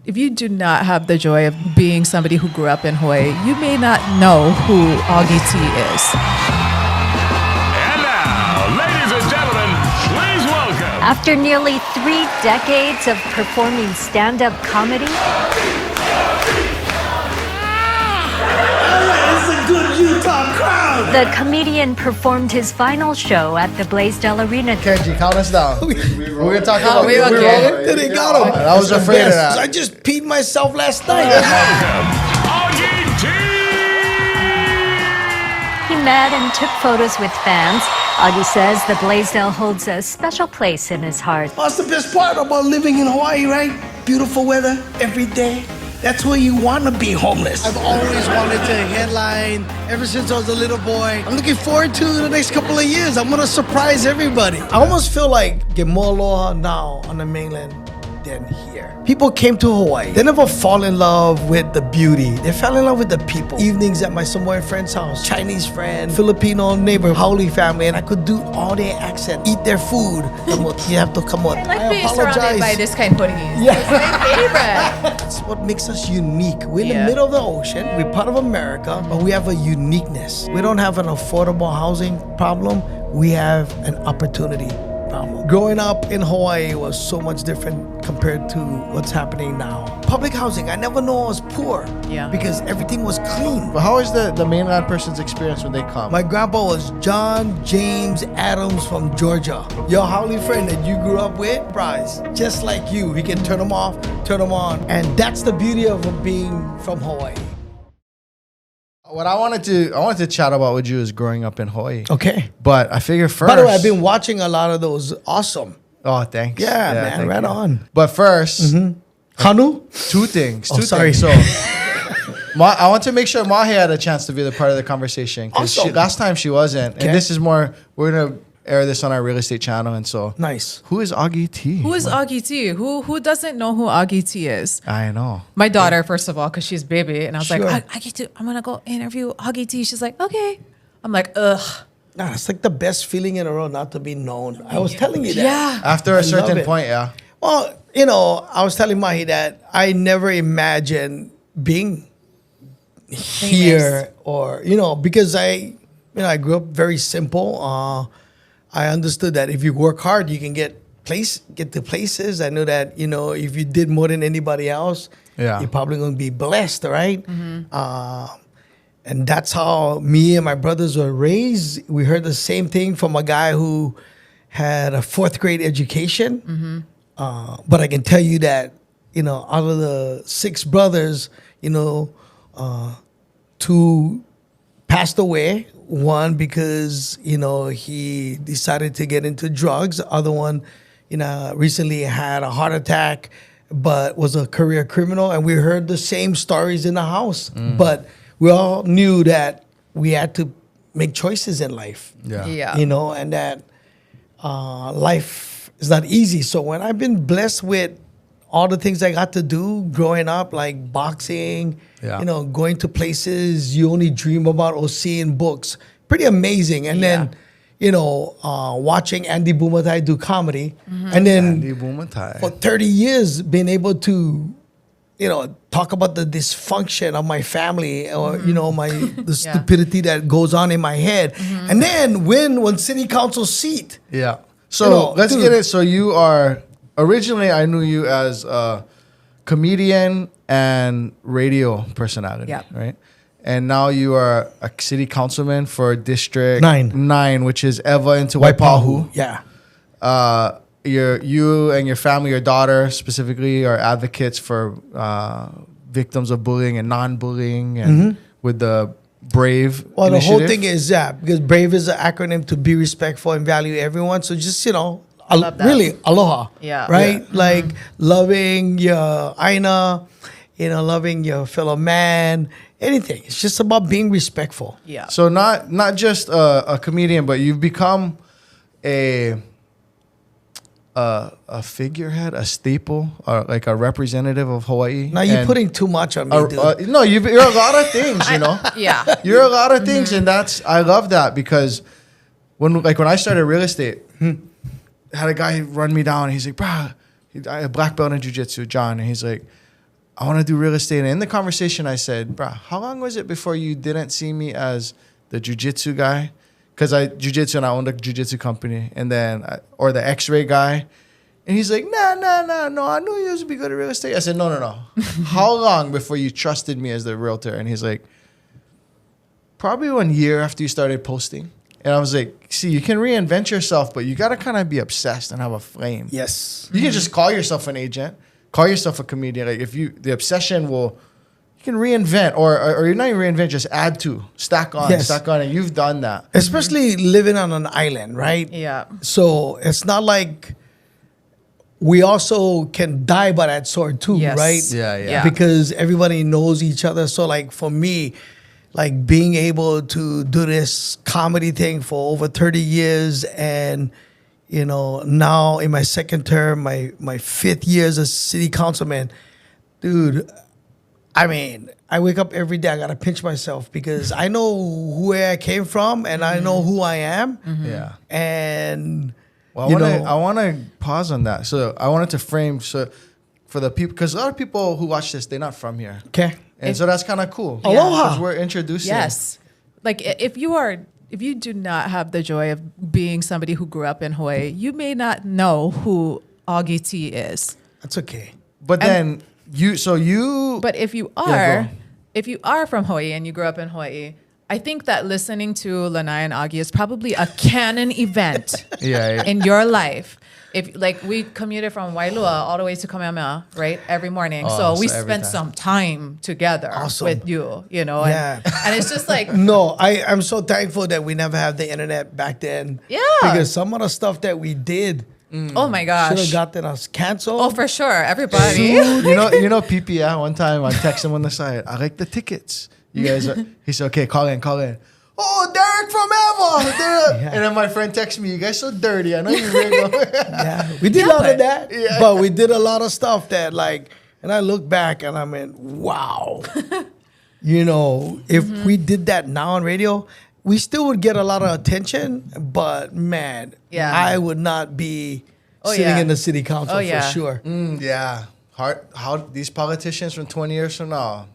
if you do not have the joy of being somebody who grew up in Hawaii, you may not know who Augie T is. And now, ladies and gentlemen, please welcome. After nearly 3 decades of performing stand-up comedy, Good Utah crowd. the comedian performed his final show at the Blaisdell Arena. Kenji, count us down. We're going to talk about we okay. They got him. I was afraid of that. I just peed myself last night. Augie T! He met and took photos with fans. Augie says the Blaisdell holds a special place in his heart. That's the best part about living in Hawaii, right? Beautiful weather every day. That's where you want to be homeless. I've always wanted to headline ever since I was a little boy. I'm looking forward to the next couple of years. I'm going to surprise everybody. I almost feel like get more aloha now on the mainland than here. People came to Hawaii. They never fall in love with the beauty. They fell in love with the people. Evenings at my Samoan friend's house, Chinese friend, Filipino neighbor, Hawaiʻi family, and I could do all their accent, eat their food. You have to come on. I like being surrounded by this kind of Portuguese. Yeah. It's my favorite. That's what makes us unique. We're in the middle of the ocean. We're part of America, but we have a uniqueness. We don't have an affordable housing problem. We have an opportunity problem. Growing up in Hawaii was so much different compared to what's happening now. Public housing, I never know I was poor. Yeah. Because everything was clean. But how is the mainland person's experience when they come? My grandpa was John James Adams from Georgia. Your Howley friend that you grew up with, Bryce, just like you. He can turn them off, turn them on. And that's the beauty of being from Hawaii. What I wanted to chat about with you is growing up in Hawaii. Okay. But I figure first. By the way, I've been watching a lot of those. Awesome. Oh, thanks. Yeah, man, thank right you. on. But first, Hanu? two things. sorry. So, I want to make sure Mahi had a chance to be the part of the conversation because Awesome. last time she wasn't, Okay. and this is more. We're gonna air this on our real estate channel, and so Nice. Who is Augie T? Who is Augie T? Who doesn't know who Augie T is? I know. My daughter, first of all, because she's baby, and I was Sure. like, Augie T, I'm gonna go interview Augie T. She's like, okay. I'm like, ugh. Nah, it's like the best feeling in the world not to be known. I was telling you that. Yeah. After I a certain love it. point, yeah. Well, you know, I was telling Mahi that I never imagined being here or, you know, because I grew up very simple. I understood that if you work hard, you can get to places. I knew that, you know, if you did more than anybody else, Yeah. you're probably going to be blessed, right? And that's how me and my brothers were raised. We heard the same thing from a guy who had a 4th grade education. But I can tell you that, you know, out of the 6 brothers, you know, 2 passed away. One because, you know, he decided to get into drugs. The other one, you know, recently had a heart attack, but was a career criminal. And we heard the same stories in the house. But we all knew that we had to make choices in life. Yeah. You know, and that life is not easy. So when I've been blessed with all the things I got to do growing up, like boxing, you know, going to places you only dream about or see in books, pretty amazing. And then, you know, watching Andy Bumatai do comedy. And then Andy Bumatai. for 30 years being able to, you know, talk about the dysfunction of my family or, you know, the stupidity that goes on in my head. And then win one city council seat. Yeah. So You know, let's dude. get it. So you are originally I knew you as a comedian and radio personality, Yeah. right? And now you are a city councilman for District 9, which is Eva into Waipahu. Yeah. You and your family, your daughter specifically, are advocates for victims of bullying and non-bullying, and with the Brave. Well, the initiative. whole thing is because BRAVE is an acronym to be respectful and value everyone. So just, you know, love that. really aloha. Yeah. Right? Yeah. Like loving your aina, you know, loving your fellow man, anything. It's just about being respectful. Yeah. So not just a comedian, but you've become a figurehead, a staple, or like a representative of Hawaii. Now you're And putting too much on me, dude. no, you're a lot of things, you know. Yeah. You're a lot of things, and I love that because when I started real estate, I had a guy run me down. And he's like, "Bro, I have black belt in jiu-jitsu, John," and he's like, I want to do real estate. And in the conversation, I said, bro, how long was it before you didn't see me as the jiu-jitsu guy? Because I jiu-jitsu and I owned a jiu-jitsu company. And then, or the x-ray guy. And he's like, no, I knew you was to be good at real estate. I said, no. How long before you trusted me as the realtor? And he's like, probably 1 year after you started posting. And I was like, see, you can reinvent yourself, but you got to kind of be obsessed and have a flame. Yes. You can just call yourself an agent, call yourself a comedian. Like the obsession will, you can reinvent or you're not even reinvent, just add to, stack on. And you've done that. Especially living on an island, right? Yeah. So it's not like we also can die by that sword too, Yes. right? Yeah. Because everybody knows each other. So like for me, like being able to do this comedy thing for over 30 years and, you know, now in my second term, my fifth year as a city councilman, dude, I mean, I wake up every day, I got to pinch myself because I know where I came from and I know who I am. Yeah. And, Well, I want to pause on that. So I wanted to frame for the people, because a lot of people who watch this, they're not from here. okay. And so that's kind of cool. Aloha. Because we're introducing. Yes. Like if you do not have the joy of being somebody who grew up in Hawaii, you may not know who Augie T is. That's okay. But then But if you Yeah, are from Hawaii and you grew up in Hawaii, I think that listening to Lanai and Augie is probably a canon event yeah. in your life. If like we commuted from Wailua all the way to Kamehameha, right, every morning. So we so every spent time. some time together Awesome. with you, you know. Yeah. And it's just like, No, I'm so thankful that we never had the internet back then. Yeah. Because some of the stuff that we did oh my should gosh. have gotten us canceled. Oh, for sure. Everybody. you know, PP, one time I text him on the side, I like the tickets. You guys he said, okay, call in. Oh, Derek from Eva. Yeah. And then my friend texts me, you guys so dirty. I know you really Yeah, we did a lot of that, but we did a lot of stuff that like, and I look back and I mean, wow. You know, if we did that now on radio, we still would get a lot of attention, but man, Yeah. I would not be sitting yeah. in the city council Oh, yeah. for sure. Yeah. How these politicians from 20 years from now,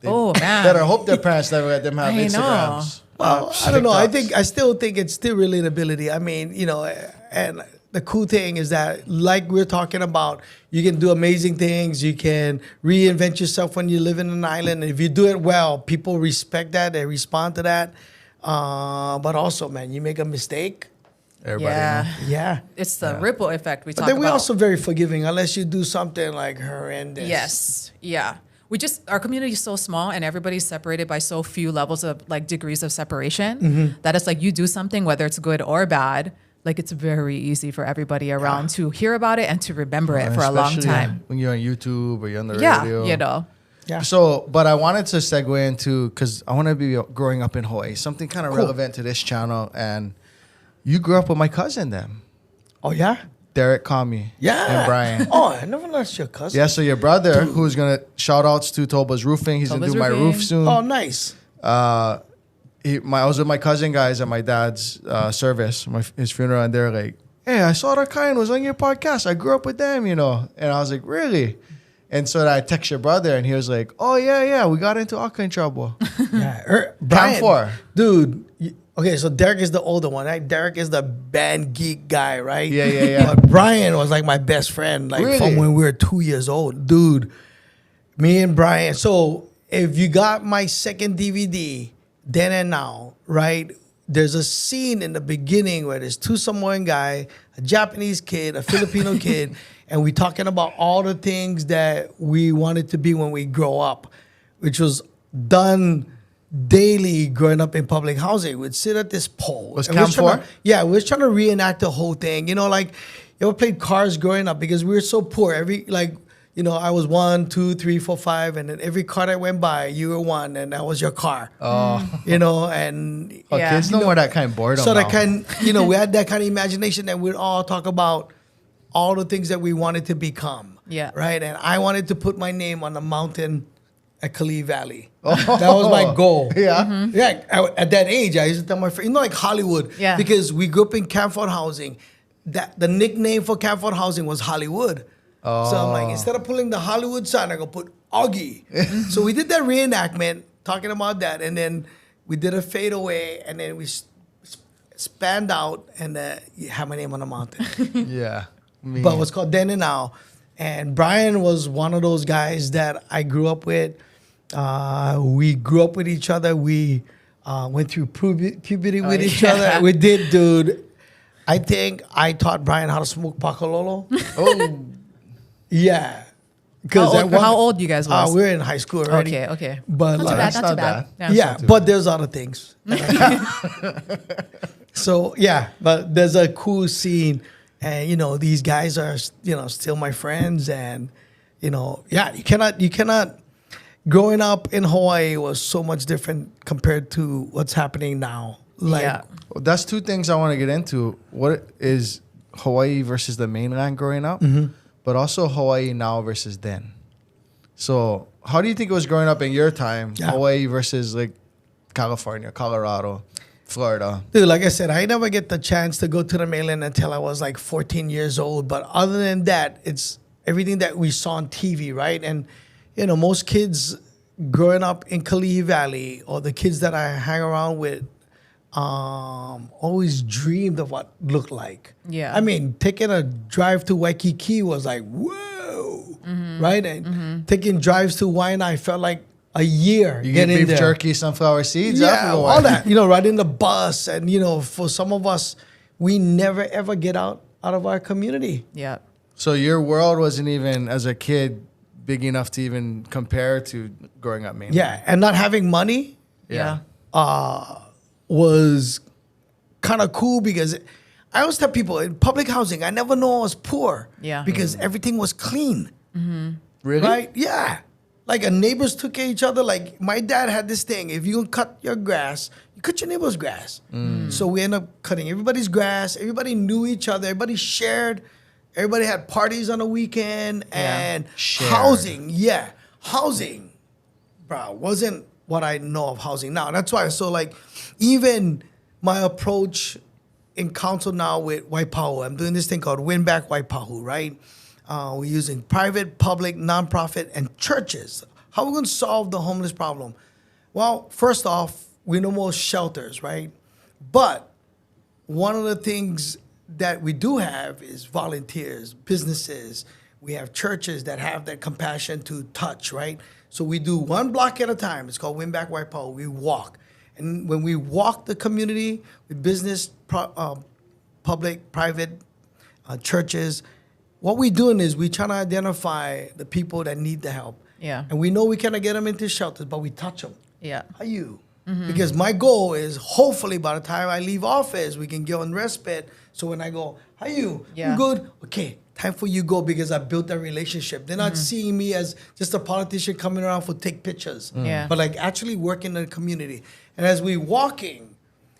they Oh, man. better hope their parents never let them have I know. Instagrams. Well, I don't know. TikToks. I still think it's still relatability. I mean, you know, and the cool thing is that, like we're talking about, you can do amazing things. You can reinvent yourself when you live in an island. And if you do it well, people respect that. They respond to that. But also, man, you make a mistake. Everybody Yeah. know. Yeah. It's the ripple effect we But talk then about. we're also very forgiving unless you do something like horrendous. Yes. Yeah. Our community is so small and everybody's separated by so few levels of like degrees of separation that it's like you do something, whether it's good or bad, like it's very easy for everybody around to hear about it and to remember it for a long Especially time. when you're on YouTube or you're on the Yeah. radio. You know. Yeah. So, but I wanted to segue into, because I want to be growing up in Hawaii, something kind of Cool. relevant to this channel. And you grew up with my cousin then, Oh, yeah? Derek Kami. Yeah. And Brian. Oh, I never lost your cousin. Yeah, so your brother, who's going to shout outs to Tulba's Roofing. He's going to Tulba's do my Roofing. roof soon. Oh, nice. I was with my cousin guys at my dad's service, his funeral, and they're like, hey, I saw that Kain was on your podcast. I grew up with them, you know. And I was like, really? And so I text your brother, and he was like, oh, yeah, we got into all kind of trouble. Yeah. Brian, 4. dude. Okay, so Derek is the older one, right? Derek is the band geek guy, right? Yeah. But Brian was like my best friend, like Really? from when we were 2 years old. Dude, me and Brian. So if you got my second DVD, Then and Now, right? There's a scene in the beginning where there's 2 Samoan guy, a Japanese kid, a Filipino kid, and we talking about all the things that we wanted to be when we grow up, which was done daily growing up in public housing. We'd sit at this pole. Was and we Camp 4? Yeah, we was trying to reenact the whole thing. You know, like, you ever played cars growing up? Because we were so poor. I was 1, 2, 3, 4, 5, and then every car that went by, you were 1, and that was your car. Oh. You know, and Yeah. Kids no more that kind of boredom so now. that kind, we had that kind of imagination that we'd all talk about all the things that we wanted to become. Yeah. Right? And I wanted to put my name on the mountain at Kalihi Valley. That was my goal. Yeah. Yeah. At that age, I used to tell my friends, like Hollywood. Yeah. Because we grew up in Camp Ford housing. The nickname for Camp Ford housing was Hollywood. So I'm like, instead of pulling the Hollywood sign, I go put Augie. So we did that reenactment talking about that, and then we did a fadeaway, and then we spanned out, and you have my name on the mountain. Yeah. But it was called Then and Now. And Brian was one of those guys that I grew up with. We grew up with each other. We went through puberty with each other. We did, dude. I think I taught Brian how to smoke pakalolo. Oh. Yeah. How old you guys was? We were in high school already. Okay. But Not too bad, not too bad. Yeah, but there's other things. So yeah, but there's a cool scene, and these guys are still my friends, and yeah, you cannot. Growing up in Hawaii was so much different compared to what's happening now. Yeah. Well, that's two things I want to get into. What is Hawaii versus the mainland growing up, but also Hawaii now versus then. So how do you think it was growing up in your time, Hawaii versus like California, Colorado, Florida? Dude, like I said, I never get the chance to go to the mainland until I was like 14 years old. But other than that, it's everything that we saw on TV, right? And, most kids growing up in Kalihi Valley, or the kids that I hang around with, always dreamed of what looked like. Yeah. I mean, taking a drive to Waikiki was like, whoa, right? And taking drives to Waianae felt like a year. You get beef jerky, sunflower seeds? Yeah, all that. Riding the bus. And, for some of us, we never, ever get out of our community. Yeah. So your world wasn't even, as a kid, big enough to even compare to growing up mainland? Yeah, and not having money Yeah. was kind of cool, because I always tell people, in public housing, I never know I was poor. Yeah. Because everything was clean. Really? Right? Yeah. Like, neighbors took care of each other. Like, my dad had this thing. If you're going to cut your grass, you cut your neighbor's grass. So we end up cutting everybody's grass. Everybody knew each other. Everybody shared. Everybody had parties on the weekend. And Shared. Housing, bro, wasn't what I know of housing now. That's why. So, like, even my approach in council now with Waipahu, I'm doing this thing called Win Back Waipahu, right? We're using private, public, nonprofit, and churches. How are we going to solve the homeless problem? Well, first off, we know more shelters, right? But one of the things that we do have is volunteers, businesses. We have churches that have that compassion to touch, right? So we do one block at a time. It's called Win Back Waipahu. We walk. And when we walk the community with business, public, private, churches, what we're doing is we try to identify the people that need the help. Yeah. And we know we cannot get them into shelters, but we touch them. Yeah. How you? Because my goal is, hopefully by the time I leave office, we can give them respite. So when I go, how you? Yeah. I'm good. Okay, time for you go, because I built that relationship. They're not seeing me as just a politician coming around for take pictures. Yeah. But like actually working in the community. And as we walking,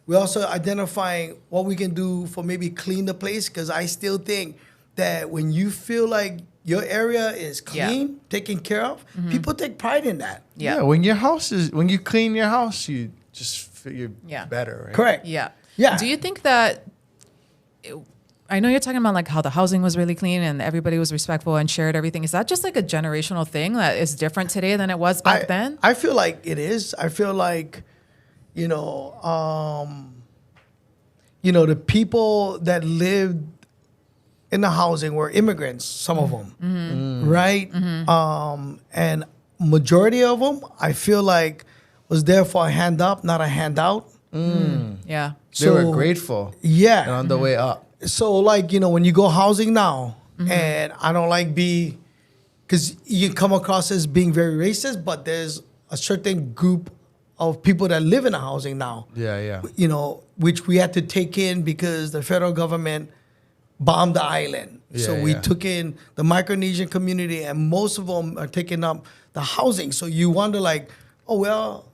we're also identifying what we can do for maybe clean the place, because I still think that when you feel like your area is clean, taken care of, people take pride in that. Yeah. When you clean your house, you just feel better, right? Correct. Yeah. Yeah. Do you think that, I know you're talking about like how the housing was really clean and everybody was respectful and shared everything. Is that just like a generational thing that is different today than it was back then? I feel like it is. I feel like, the people that lived in the housing were immigrants, some of them, right? And majority of them, I feel like, was there for a hand up, not a handout. Yeah. They were grateful. Yeah. And on the way up. So, like, when you go housing now, and I don't like because you come across as being very racist, but there's a certain group of people that live in the housing now. Yeah. Which we had to take in because the federal government bombed the island. So we took in the Micronesian community, and most of them are taking up the housing. So you wonder, like, oh, well,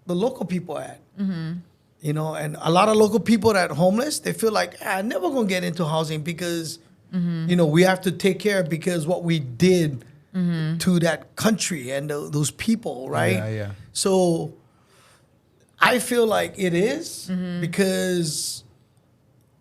the local people at. And a lot of local people that are homeless, they feel like, I'm never going to get into housing because, we have to take care because what we did to that country and those people, right? Yeah. So I feel like it is because,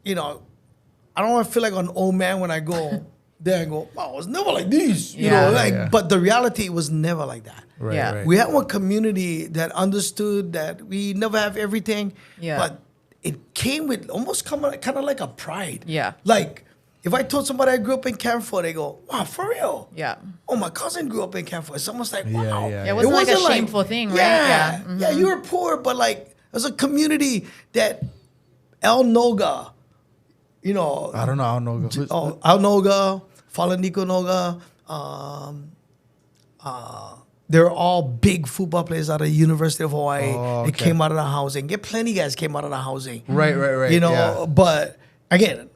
I don't want to feel like an old man when I go there and go, wow, it was never like this. You Yeah. know, like, Yeah. but the reality was never like that. Right, Yeah. right. We had one community that understood that we never have everything, Yeah. but it came with almost kind of like a pride. Yeah. Like, if I told somebody I grew up in Camphor, they go, wow, for real? Yeah. Oh, my cousin grew up in Camphor. It's almost like, wow. yeah. It wasn't like a shameful thing, right? Yeah. Yeah. Yeah, you were poor, but like, there's a community that El Noga, you know, I don't know. I don't know. Oh, Al Noga, Falaniko Noga, they're all big football players out of the University of Hawaii. Oh, They okay. came out of the housing. Get plenty guys came out of the housing. Right. You know, yeah. but again,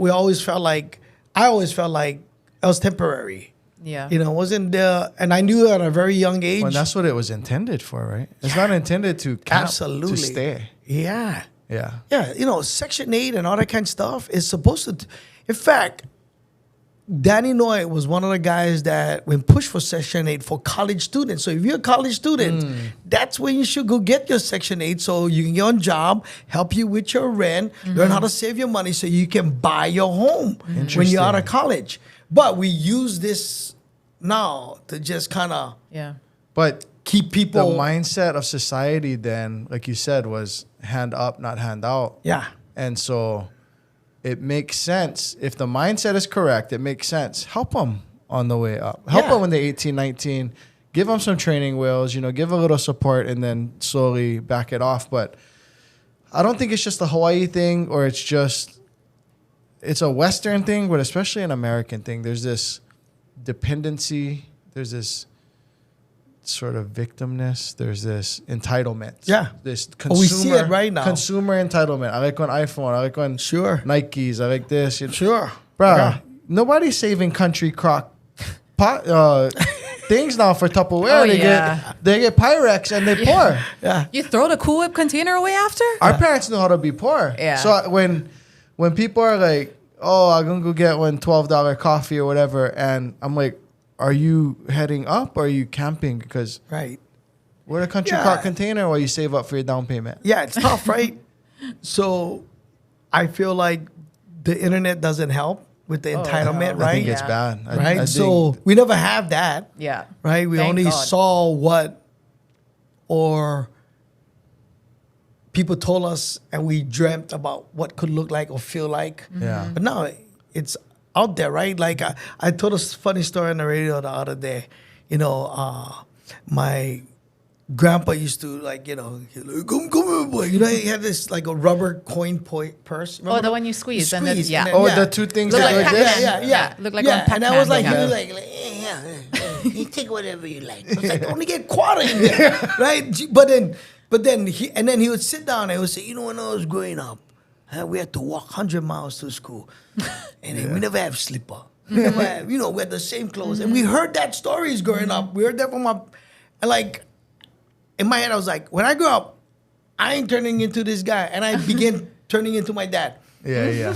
I always felt like it was temporary. Yeah. You know, it wasn't there, and I knew at a very young age. Well, that's what it was intended for, right? It's not intended to camp, Absolutely. to stay. Yeah. Yeah. Yeah, you know, Section 8 and all that kind of stuff is supposed to. In fact, Danny Noy was one of the guys that when pushed for Section 8 for college students. So if you're a college student, that's when you should go get your Section 8 so you can get on job, help you with your rent, learn how to save your money so you can buy your home when you're out of college. But we use this now to just kind of Yeah. But keep the people. mindset of society then, like you said, was hand up, not hand out. Yeah. And so it makes sense. If the mindset is correct, it makes sense. Help them on the way up. Help Yeah. them when they're 18, 19. Give them some training wheels, give a little support and then slowly back it off. But I don't think it's just a Hawaii thing or it's a Western thing, but especially an American thing. There's this dependency. There's this sort of victimness. There's this entitlement. Yeah. This consumer. Oh, we see it right now. Consumer entitlement. I like one iPhone. I like one Sure. Nikes. I like this. Sure. Bro, Yeah. nobody's saving country crock pot, things now for Tupperware. Oh, they yeah. get Pyrex and they pour. Yeah. You throw the Cool Whip container away after? Our parents know how to be poor. Yeah. So when people are like, oh, I'm going to go get one $12 coffee or whatever, and I'm like, are you heading up or are you camping? Because Right. we're a country Yeah. crock container while you save up for your down payment. Yeah, it's tough, right? So I feel like the internet doesn't help with the entitlement, no. right? I think it's Yeah. bad. I Right? think- So we never have that. Yeah. Right? We Thank only God. saw what or people told us and we dreamt about what could look like or feel like. Yeah. But now it's out there, right? Like I told a funny story on the radio the other day. My grandpa used to come here, boy. He had this like a rubber coin purse. Oh, Remember the one you squeeze. And then, squeeze, yeah. and then- Oh, yeah. the two things Look that like like Pac-Man. this? Yeah. Look like on And I was like, Pac-Man, he was like like, you take whatever you like. I was like, only get quarter in there, right? But then he would sit down and he would say, when I was growing up, we had to walk 100 miles to school, and then we never have slipper. We never have, we had the same clothes, and we heard that stories growing up. We heard that from and like in my head, I was like, when I grow up, I ain't turning into this guy, and I began turning into my dad. Yeah.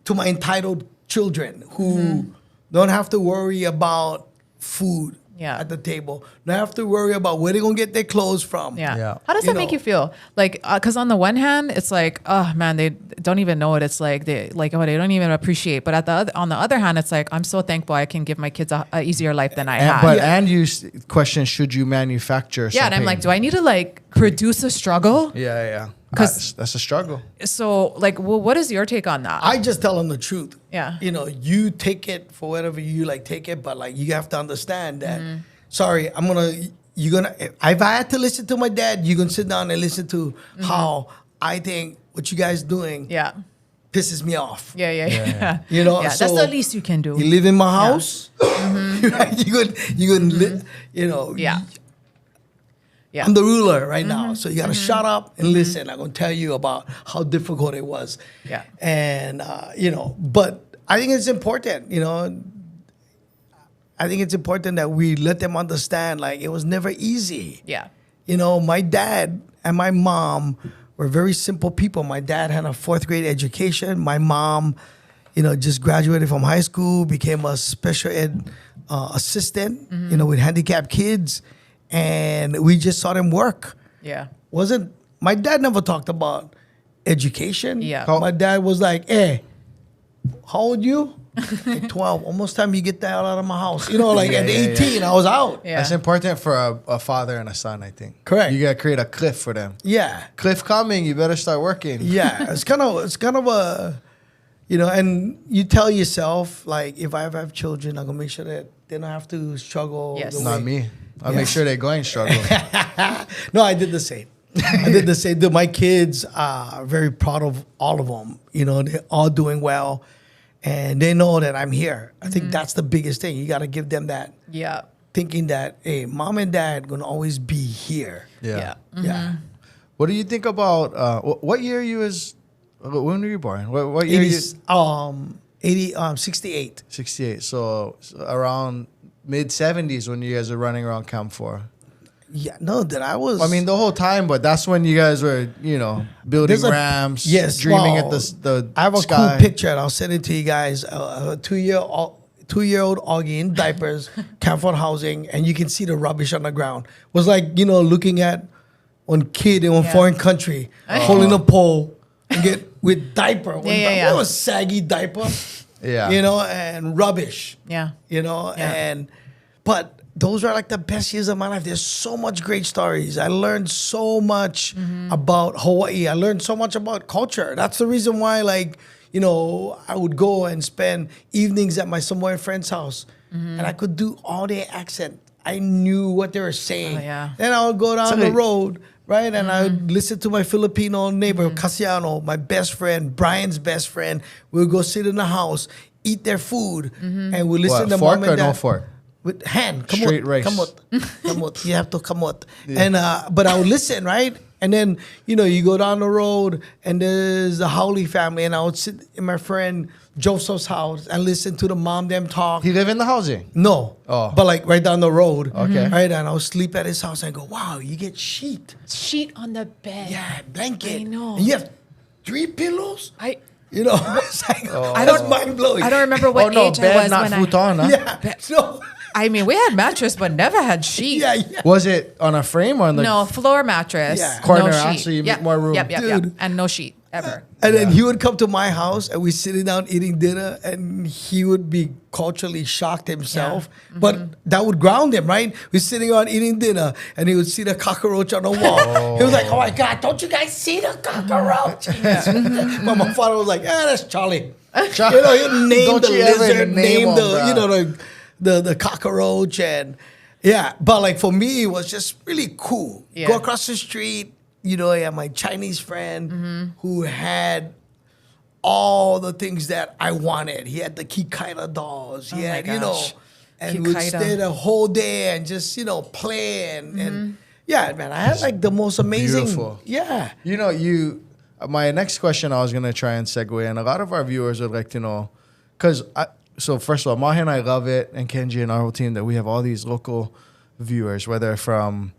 To my entitled children who don't have to worry about food Yeah. at the table, don't have to worry about where they're going to get their clothes from. Yeah. Yeah. How does You that make know. you feel? Like, because on the one hand, it's like, oh man, they don't even know what it's like. They don't even appreciate. But on the other hand, it's like, I'm so thankful I can give my kids a easier life than I had. And you question, should you manufacture Yeah, and I'm something? like, do I need to like produce a struggle? Yeah. 'Cause- That's a struggle. So like, well, what is your take on that? I just tell them the truth. Yeah. You take it for whatever you like, take it, but like you have to understand that, sorry, if I had to listen to my dad, you're going to sit down and listen to how I think what you guys doing yeah. pisses me off. Yeah. Yeah, Yeah, so that's the least you can do. You live in my house. You could, Yeah. Yeah. I'm the ruler right now, so you gotta shut up and listen. I'm gonna tell you about how difficult it was. Yeah. And but I think it's important. I think it's important that we let them understand. Like it was never easy. Yeah. My dad and my mom were very simple people. My dad had a 4th grade education. My mom, just graduated from high school, became a special ed assistant. With handicapped kids. And we just saw them work. Yeah. My dad never talked about education. Yeah. My dad was like, hey, how old you? At 12, almost time you get the hell out of my house. You know, like at 18, I was out. Yeah. That's important for a father and a son, I think. Correct. You gotta create a cliff for them. Yeah. Cliff coming, you better start working. Yeah. It's kind of a, you know, and you tell yourself, like, if I ever have children, I'm gonna make sure that they don't have to struggle. Yes. the Not way- me. I'll make sure they're going struggle. No, I did the same. I did the same. My kids are very proud of all of them. You know, they're all doing well, and they know that I'm here. I think that's the biggest thing. You got to give them that Yeah. thinking that, hey, mom and dad gonna always be here. Yeah. Yeah. What do you think about what year you was? When were you born? What year? 68. 68. So around mid 70s when you guys are running around Camp 4. Yeah, no, that I was. I mean, the whole time, but that's when you guys were, building There's a- ramps, yes, dreaming well, at the I have a sky. cool picture, and I'll send it to you guys. A 2-year-old Augie in diapers, Camford housing, and you can see the rubbish on the ground. It was like, looking at one kid in a foreign country holding a pole and get with diaper. It was saggy diaper, Yeah. and rubbish. Yeah. But those are like the best years of my life. There's so much great stories. I learned so much about Hawaii. I learned so much about culture. That's the reason why, I would go and spend evenings at my Samoan friend's house, and I could do all their accent. I knew what they were saying. Oh, yeah. Then I would go down the road, right, and I would listen to my Filipino neighbor, Casiano, my best friend, Brian's best friend. We would go sit in the house, eat their food, and we listen to fork mom and or dad. no fork? With hand, Straight rice. kamot. You have to kamot. And but I would listen, right? And then you go down the road, and there's the Howley family, and I would sit in my friend Joseph's house and listen to the mom them talk. He live in the housing. No, but like right down the road. Okay. Right, and I would sleep at his house and go, wow, you get sheet, Sheet on the bed. yeah, blanket. I know. And you have 3 pillows. I It's like, I that's don't- mind blowing. I don't remember what age I was not when futon, huh? Yeah, no, I mean, we had mattress, but never had sheet. yeah. Was it on a frame or on the No, floor mattress. Yeah. corner, no huh? sheet. So you make more room. Yep. Dude. And no sheet ever. And then he would come to my house, and we sitting down eating dinner, and he would be culturally shocked himself. Yeah. But that would ground him, right? We're sitting on eating dinner, and he would see the cockroach on the wall. He was like, "Oh my God, don't you guys see the cockroach?" But my father was like, that's Charlie. He'd name Don't the you ever lizard, name name him, the bro. the cockroach, and but like for me, it was just really cool. Yeah. Go across the street. I had my Chinese friend who had all the things that I wanted. He had the Kikaida dolls. He Oh my had, gosh. and we would Kikaida. stay the whole day and just, play. And yeah, man, I had like the most amazing. Beautiful. Yeah. My next question I was going to try and segue, and a lot of our viewers would like to know, so first of all, Mahi and I love it, and Kenji and our whole team, that we have all these local viewers, whether from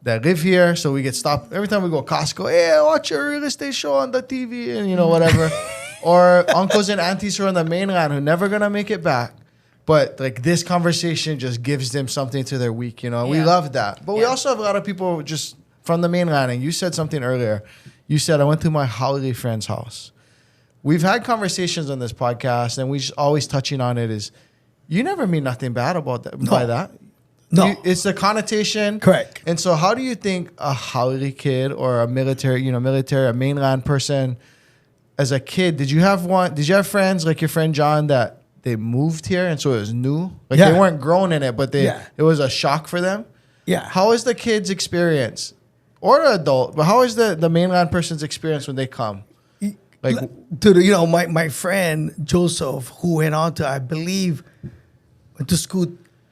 that live here, so we get stopped every time we go Costco, hey, watch your real estate show on the TV, and whatever. Or uncles and aunties who are on the mainland who never going to make it back. But like this conversation just gives them something to their week, We Yeah. love that. But we Yeah. also have a lot of people just from the mainland, and you said something earlier. You said, I went to my holiday friend's house. We've had conversations on this podcast, and we just always touching on it is, you never mean nothing bad about that, by that. No. It's the connotation. Correct. And so how do you think a holiday kid or a military, a mainland person, as a kid, did you have friends like your friend John that they moved here and so it was new? Like Yeah. they weren't grown in it, but it was a shock for them? Yeah. How is the kid's experience, or the adult, but how is the mainland person's experience when they come? Like, to the, my friend Joseph, who went on to, I believe, went to school,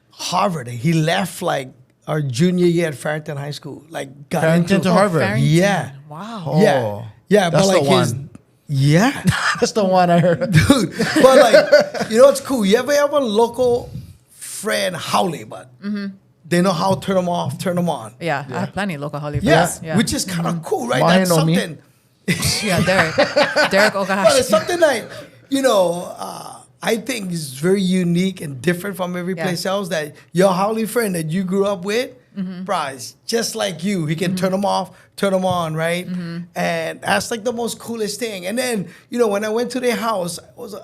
Harvard. He left like our junior year at Farrington High School. Like got Farrington into to Harvard. Farrington. Yeah. Wow. Oh, Yeah, that's but like the his one. yeah. That's the one I heard. Dude, but like, what's cool? You ever have a local friend, Howley, but they know how to turn them off, turn them on. Yeah. I have plenty of local holiday Yeah, friends. Yeah. which is kind of cool, right? Mahi That's know me. something. Yeah, Derek But it's Okahashi. something like, I think is very unique and different from every Yeah. place else. That your Howley friend that you grew up with, bruh, is just like you. He can turn them off, turn them on, right? And that's like the most coolest thing. And then, when I went to their house, it was,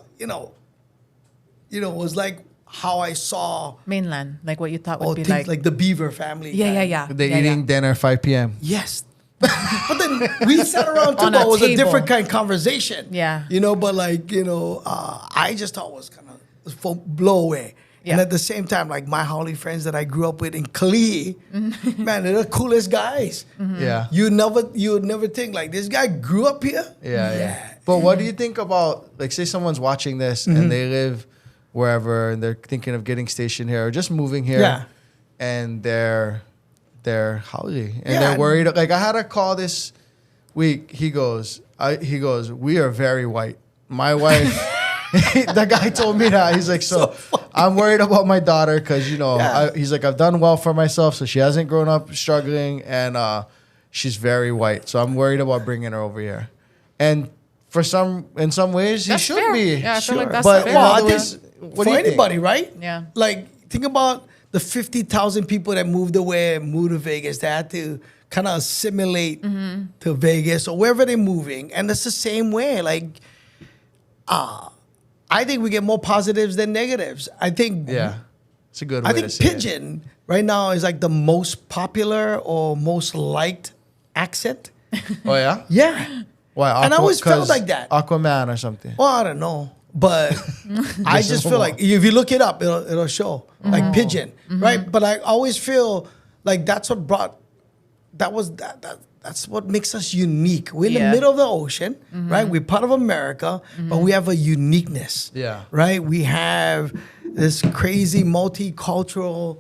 was like how I saw Mainland, like what you thought would be things like the Beaver family. yeah. They're eating dinner 5 p.m. Yes. But then we sat around On too, a it was a table. different kind of conversation. Yeah. But like, I just thought it was kind of blow away. And Yeah. at the same time, like my Hawaiʻi friends that I grew up with in Kalihi, man, they're the coolest guys. Yeah. You would never think like this guy grew up here. Yeah. But what do you think about, like, say someone's watching this and they live wherever and they're thinking of getting stationed here or just moving here, Yeah. and they're Hawaiʻi and Yeah. they're worried. Like, I had a call this week. He goes, we are very white. My wife, the guy told me that. He's like, so I'm worried about my daughter because, Yeah. he's like, I've done well for myself, so she hasn't grown up struggling, and she's very white. So I'm worried about bringing her over here. And in some ways, That's he should fair. be. Yeah, I feel like that's But fair. in Well, I other think ways, what do for you think? anybody, right? Yeah. Like, think about the 50,000 people that moved away, moved to Vegas. They had to kind of assimilate to Vegas or wherever they're moving. And it's the same way. Like, I think we get more positives than negatives. I think Yeah. It's a good way I think to say it. Pigeon right now is like the most popular or most liked accent. Oh, yeah? Yeah. Why? And I always felt 'cause like that. Aquaman or something. Well, I don't know. But I just feel like if you look it up, it'll show like Pigeon, right? But I always feel like that's what that's what makes us unique. We're in the Yeah. middle of the ocean, right? We're part of America, but we have a uniqueness. Yeah. Right? We have this crazy multicultural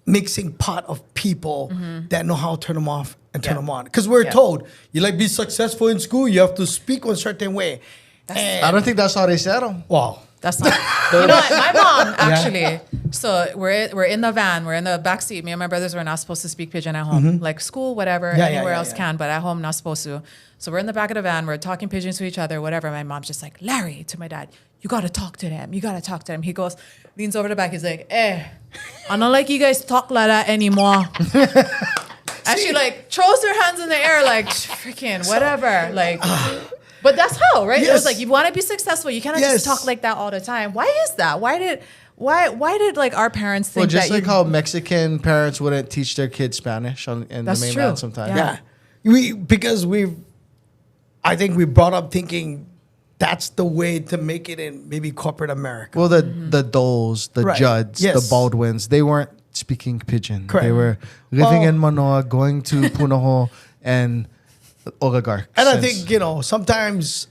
mixing pot of people that know how to turn them off and turn Yeah. them on. Because we're Yeah. told, you like be successful in school, you have to speak one certain way. I don't think that's how they said them. Wow. That's not. You know what? My mom actually. So we're in the van. We're in the back seat. Me and my brothers were not supposed to speak Pigeon at home, like school, whatever. Yeah, anywhere yeah, else yeah. can, but at home not supposed to. So we're in the back of the van. We're talking Pigeon to each other, whatever. My mom's just like, Larry, to my dad, you gotta talk to them. You gotta talk to them. He goes, leans over the back. He's like, I don't like you guys talk like that anymore. And she like throws her hands in the air like freaking whatever. Like, but that's how, right? It Yes. was like you want to be successful. You cannot Yes. just talk like that all the time. Why is that? Why did like our parents think Well, just that like you, how Mexican parents wouldn't teach their kids Spanish in the That's mainland true. sometimes. Yeah. Yeah. I think we brought up thinking that's the way to make it in maybe corporate America. Well, the Doles, the Right. Judds, Yes. the Baldwins, they weren't speaking Pigeon. Correct. They were living Well- in Manoa, going to Punahou, and oligarchs. And I think, sometimes,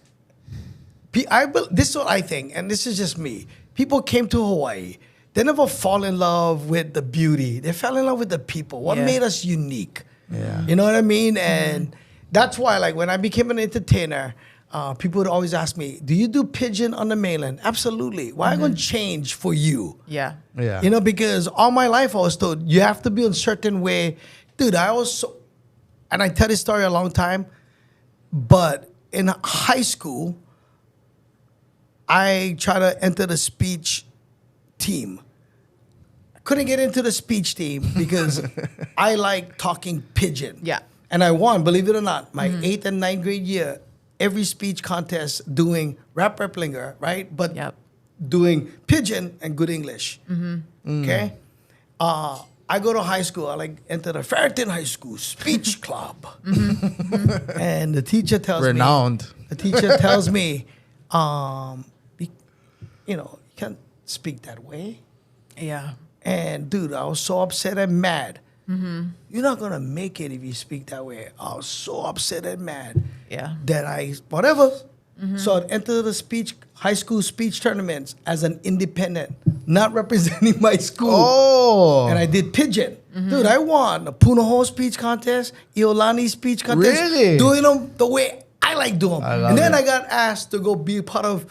this is what I think, and this is just me. People came to Hawaii. They never fall in love with the beauty. They fell in love with the people. What Yeah. made us unique? Yeah. You know what I mean? And that's why, like, when I became an entertainer, people would always ask me, do you do Pigeon on the mainland? Absolutely. Why am I going to change for you? yeah. Yeah. Because all my life I was told, you have to be a certain way. Dude, and I tell this story a long time, but in high school, I tried to enter the speech team. I couldn't get into the speech team because I like talking Pigeon. Yeah. And I won, believe it or not, my 8th and 9th grade year, every speech contest doing rap replinger, right? But Yep. doing Pigeon and good English. Okay? I go to high school. I enter the Ferreton High School Speech Club. And the teacher tells Renowned. me, you can't speak that way. Yeah. And dude, I was so upset and mad. You're not gonna make it if you speak that way. I was so upset and mad Yeah. that whatever. So I'd enter the high school speech tournaments as an independent, not representing my school. Oh. And I did Pigeon. Dude, I won the Punahou speech contest, Iolani speech contest. Really? Doing them the way I like doing them. I love And then it. I got asked to go be part of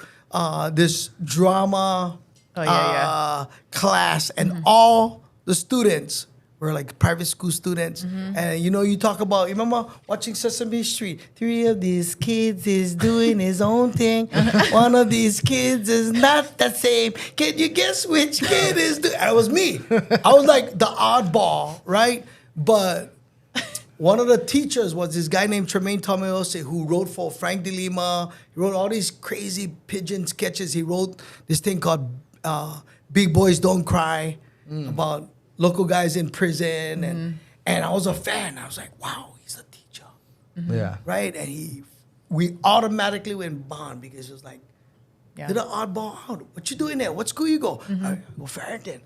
this drama Oh, yeah. class. And all the students were like private school students. And you talk about, you remember watching Sesame Street? 3 of these kids is doing his own thing. 1 of these kids is not the same. Can you guess which kid is doing? That was me. I was like the oddball, right? But one of the teachers was this guy named Tremaine Tomiose who wrote for Frank De Lima. He wrote all these crazy Pigeon sketches. He wrote this thing called Big Boys Don't Cry about local guys in prison. And I was a fan. I was like, wow, he's a teacher. Yeah. Right? And we automatically went bond because it was like, Yeah. you're the oddball out. What you doing there? What school you go? I go Farrington.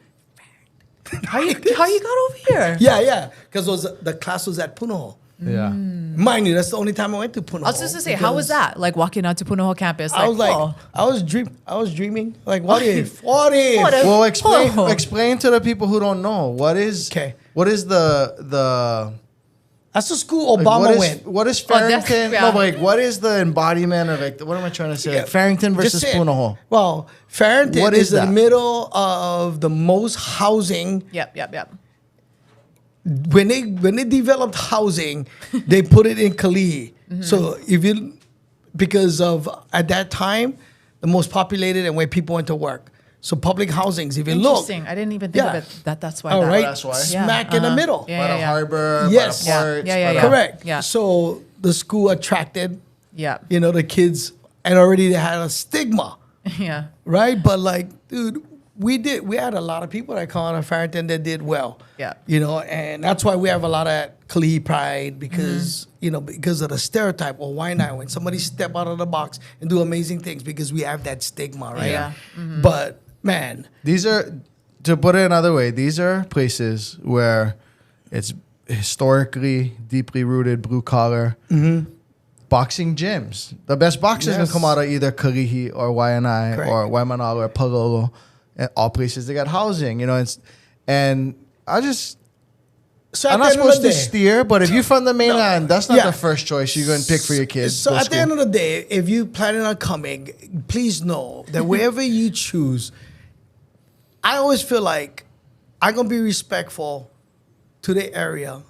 How you got over here? Yeah. Because the class was at Punahou. Yeah. Mind you, that's the only time I went to Punahou. I was just to say, how was that? Like walking out to Punahou campus? I was like, oh. I was dreaming. Like, what if? What if? What if? Well, Oh. explain to the people who don't know what is the That's the school like, Obama went. What is that's- Farrington? yeah. No, but like, what is the embodiment of like? What am I trying to say? Like, Farrington Just versus say it. Punahou. Well, Farrington What is is in that? the middle of the most housing. Yep. When they developed housing, they put it in Kalihi. So because of at that time, the most populated and where people went to work. So public housings, if you look. Interesting. I didn't even think Yeah. of it. That's why. All that- right, that's why. smack in the middle. Yeah, By the yeah. harbor, Yes. by the ports. Yeah. by the- Correct. Yeah. So the school attracted, Yeah. the kids, and already they had a stigma, Yeah. right? But like, dude, we had a lot of people that come out of Farrington that did well. Yeah. And that's why we have a lot of Kalihi pride because, because of the stereotype. Well, why not? When somebody step out of the box and do amazing things because we have that stigma, right? Yeah. But man, These are, to put it another way, these are places where it's historically deeply rooted blue collar boxing gyms. The best boxers Yes. can come out of either Kalihi or Waianae Correct. or Waimanalo or Palolo. And all places they got housing, and I just. so I'm at not the end of supposed the to day- steer, but if you're from the mainland, that's not Yeah. the first choice you're going to pick for your kids. So Go at the school. end of the day, if you planning on coming, please know that wherever you choose, I always feel like I'm gonna be respectful to the area,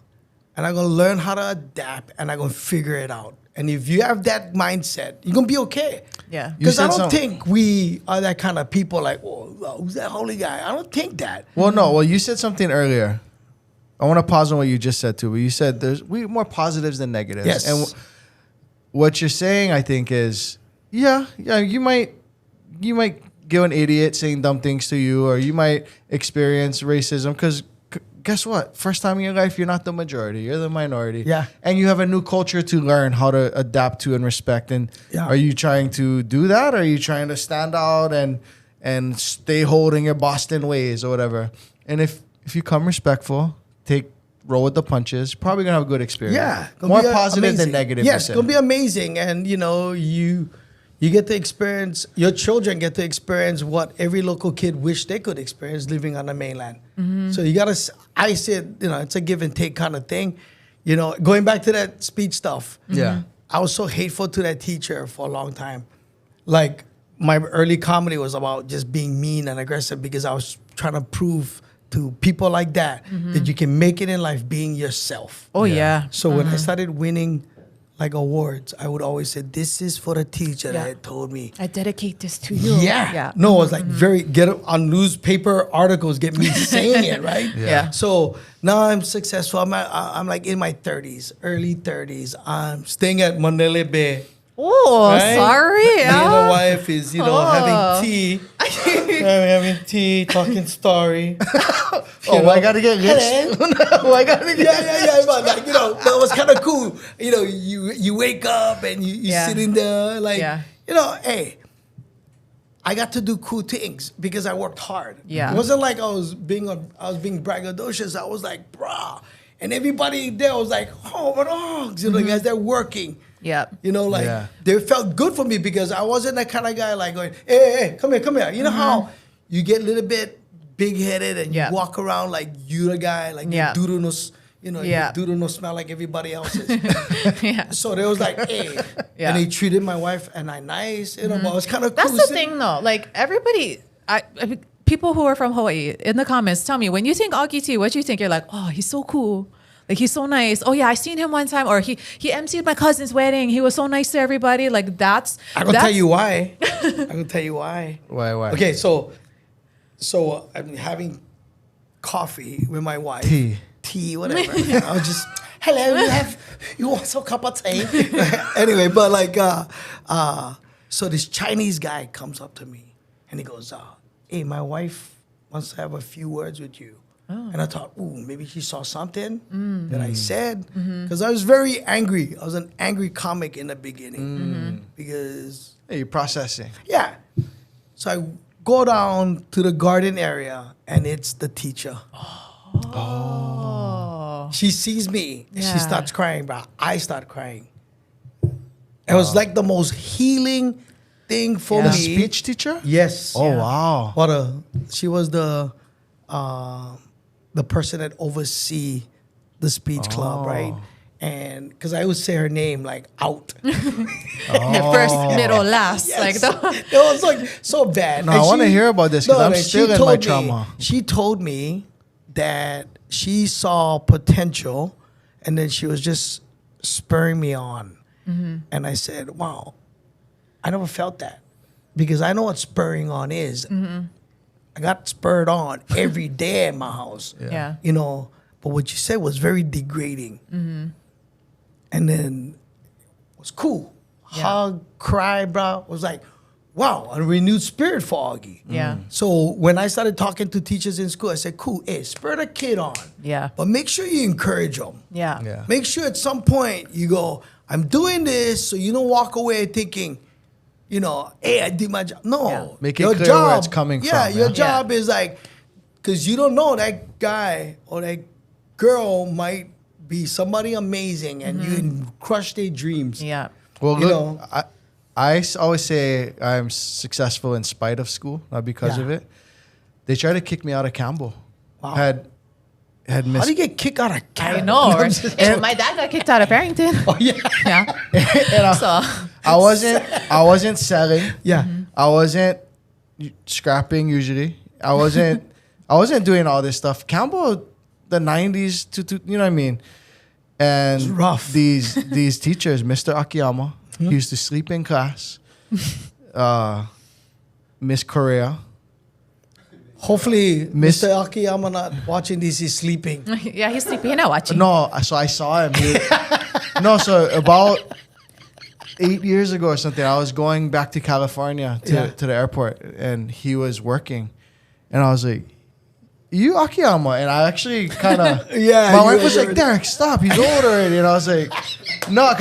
and I'm gonna learn how to adapt, and I'm gonna figure it out. And if you have that mindset, you're gonna be okay. Yeah. You Because I said don't something. think we are that kind of people. Like, oh, who's that holy guy? I don't think that. Well, no. Well, you said something earlier. I want to pause on what you just said too. But you said we more positives than negatives. Yes. And what you're saying, I think, is yeah. You might give an idiot saying dumb things to you, or you might experience racism because. Guess what? First time in your life, you're not the majority. You're the minority. Yeah. And you have a new culture to learn how to adapt to and respect. And Yeah. are you trying to do that? Or are you trying to stand out and stay holding your Boston ways or whatever? And if you come respectful, roll with the punches, probably gonna have a good experience. Yeah, gonna More be positive amazing. than negative. Yes, you it's said. gonna be amazing, and you get to experience. Your children get to experience what every local kid wished they could experience living on the mainland. So you gotta. I said, it's a give and take kind of thing. Going back to that speech stuff. Yeah. I was so hateful to that teacher for a long time. Like my early comedy was about just being mean and aggressive because I was trying to prove to people like that that you can make it in life being yourself. Oh yeah. So when I started winning like awards, I would always say, "This is for the teacher that told me." I dedicate this to you. Yeah. Yeah. No, it was like get it on newspaper articles, get me saying it, right? Yeah. So now I'm successful. I'm like in my 30s, early 30s. I'm staying at Manele Bay. Oh, Right? sorry. Me and the wife is, having tea. having tea, talking story. I gotta get rich. I gotta get. Yeah. But like, that was kind of cool. You wake up and you Yeah. sitting there like, Yeah. hey, I got to do cool things because I worked hard. Yeah. It wasn't like I was being braggadocious. I was like, brah. And everybody there was like, oh, my dogs, guys, they're working. Yeah. Yeah. They felt good for me because I wasn't that kind of guy like going, hey, come here. You know how you get a little bit big-headed and Yeah. you walk around like you the guy, like Yeah. your doodle Yeah. your doodle no smell like everybody else's. Yeah. So they was like, hey. Yeah. And they treated my wife and I nice, but it was kind of cool. That's the thing, though. Like everybody, people who are from Hawaii in the comments, tell me when you think Augie T, what you think? You're like, oh, he's so cool. Like he's so nice. Oh yeah, I seen him one time, or he emceed my cousin's wedding. He was so nice to everybody. Like that's. I'm gonna tell you why. I'm gonna tell you why. Why? Okay, so I'm having coffee with my wife. Tea. Whatever. I was just hello, you want some cup of tea? Anyway, but like, so this Chinese guy comes up to me and he goes, hey, my wife wants to have a few words with you. And I thought, ooh, maybe she saw something that I said. Because I was very angry. I was an angry comic in the beginning. Because... Hey, you're processing. Yeah. So I go down to the garden area, and it's the teacher. Oh. She sees me, and Yeah. she starts crying, bro. I start crying. It was like the most healing thing for The me. speech teacher? Yes. Oh, wow. She was the person that oversee the speech club, right? And because I would say her name like out. First, middle, last. Yes. Like the, It was like so bad. No, And I wanna hear about this 'cause I'm like, still she in told my me- trauma. She told me that she saw potential and then she was just spurring me on. And I said, wow, I never felt that because I know what spurring on is. I got spurred on every day in my house. yeah. You know, but what you said was very degrading. And then it was cool. Yeah. Hug, cry, bro. Was like, wow, a renewed spirit for Augie. Yeah. So when I started talking to teachers in school, I said, cool, hey, spur the kid on. Yeah. But make sure you encourage them. Yeah. Yeah. Make sure at some point you go, I'm doing this, so you don't walk away thinking, you know, hey, I did my job. No. Yeah. Make it clear where it's coming from, Your yeah. job is like, because you don't know that guy or that girl might be somebody amazing and you crush their dreams. Yeah. Well, You look, know. always say I'm successful in spite of school, not because Yeah. of it. They tried to kick me out of Campbell. Wow. Had How missed. do you get kicked out of I Canada? know. No, I'm Right? just- And my dad got kicked out of Farrington. Oh, yeah. Yeah. So, I wasn't selling. Yeah. I wasn't scrapping usually. I wasn't doing all this stuff. Campbell, the 90s to you know what I mean? And It's rough. these teachers, Mr. Akiyama, he used to sleep in class. Miss Correa. Hopefully, Miss- Mr. Akiyama not watching this, he's sleeping. yeah, he's sleeping. He's not watching. No, so I saw him. So about 8 years ago or something, I was going back to California to the airport, and he was working, and I was like, "You Akiyama?" And I actually kind of Yeah, My you wife was were- like, "Derek, stop! He's old already." And I was like, "No."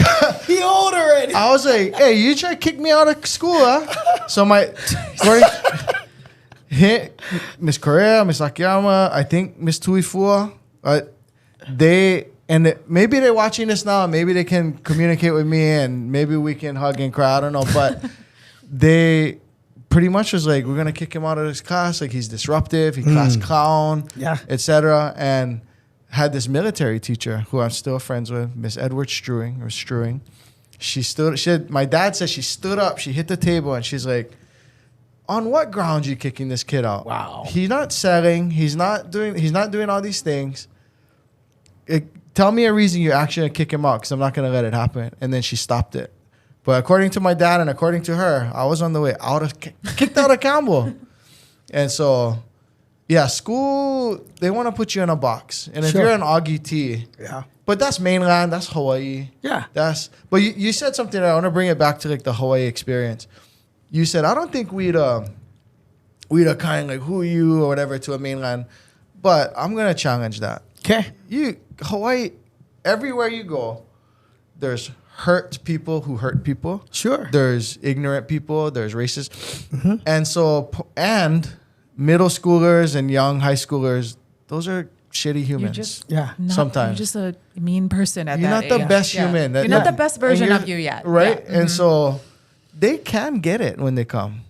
He old already. I was like, "Hey, you try to kick me out of school, huh?" So Miss Correa, Miss Akiyama, I think Miss Tuifua, maybe they're watching this now. Maybe they can communicate with me, and maybe we can hug and cry. I don't know, but they pretty much was like, we're gonna kick him out of this class. Like he's disruptive, he class clown, Yeah. etc. And had this military teacher who I'm still friends with, Miss Edward Strewing. My dad said she stood up, she hit the table, and she's like, on what grounds you kicking this kid out? Wow. He's not selling. He's not doing all these things. Tell me a reason you're actually gonna kick him out, because I'm not gonna let it happen. And then she stopped it. But according to my dad and according to her, I was on the way kicked out of Campbell. And so, yeah, school, they want to put you in a box. And if Sure. you're an Augie T, Yeah. but that's mainland, that's Hawaii. Yeah. But you said something that I want to bring it back to like the Hawaii experience. You said, I don't think we'd kind of like, who are you or whatever to a mainland, but I'm going to challenge that. Okay. Hawaii, everywhere you go, there's hurt people who hurt people. Sure. There's ignorant people, there's racist. And middle schoolers and young high schoolers, those are shitty humans. You're just Yeah. Sometimes. You're just a mean person at You're that not the age. best Yeah. human. You're not the best version And of you yet. Right? Yeah. And so they can get it when they come.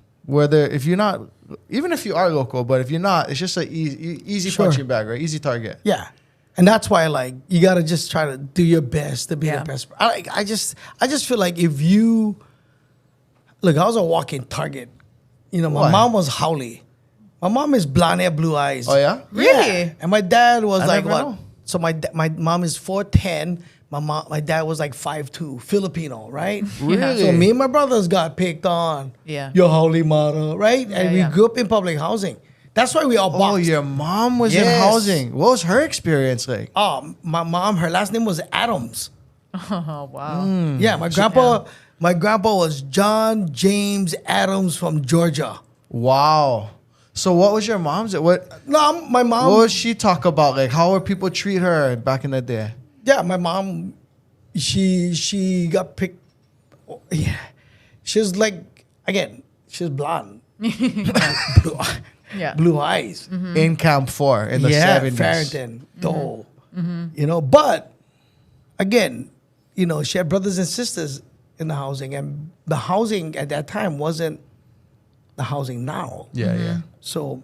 Even if you are local, but if you're not, it's just an easy Sure. punching bag, right? Easy target. Yeah. And that's why, like, you gotta just try to do your best to be Yeah. the best. I just feel like if you look, I was a walking target. You know, my Why? mom was Howley. My mom is blonde hair, blue eyes. Oh, yeah? Really? And my dad was I like never what? know. So my mom is 4'10". My dad was like 5'2", Filipino, right? Really? So me and my brothers got picked on. Yeah. Your holy mother, right? And we yeah. grew up in public housing. That's why we all boxed. Oh, your mom was in Yes. housing. What was her experience like? My mom, her last name was Adams. Oh, wow. Yeah, my grandpa was John James Adams from Georgia. Wow. So what was your mom's? No, my mom. What would she talk about? Like, how would people treat her back in the day? Yeah, my mom, she got picked. Yeah, she was like, again, she was blonde. Blue eyes. In Camp 4 in the 70s. Farrington, though. You know, but again, you know, she had brothers and sisters in the housing, and the housing at that time wasn't the housing now. Yeah, yeah. So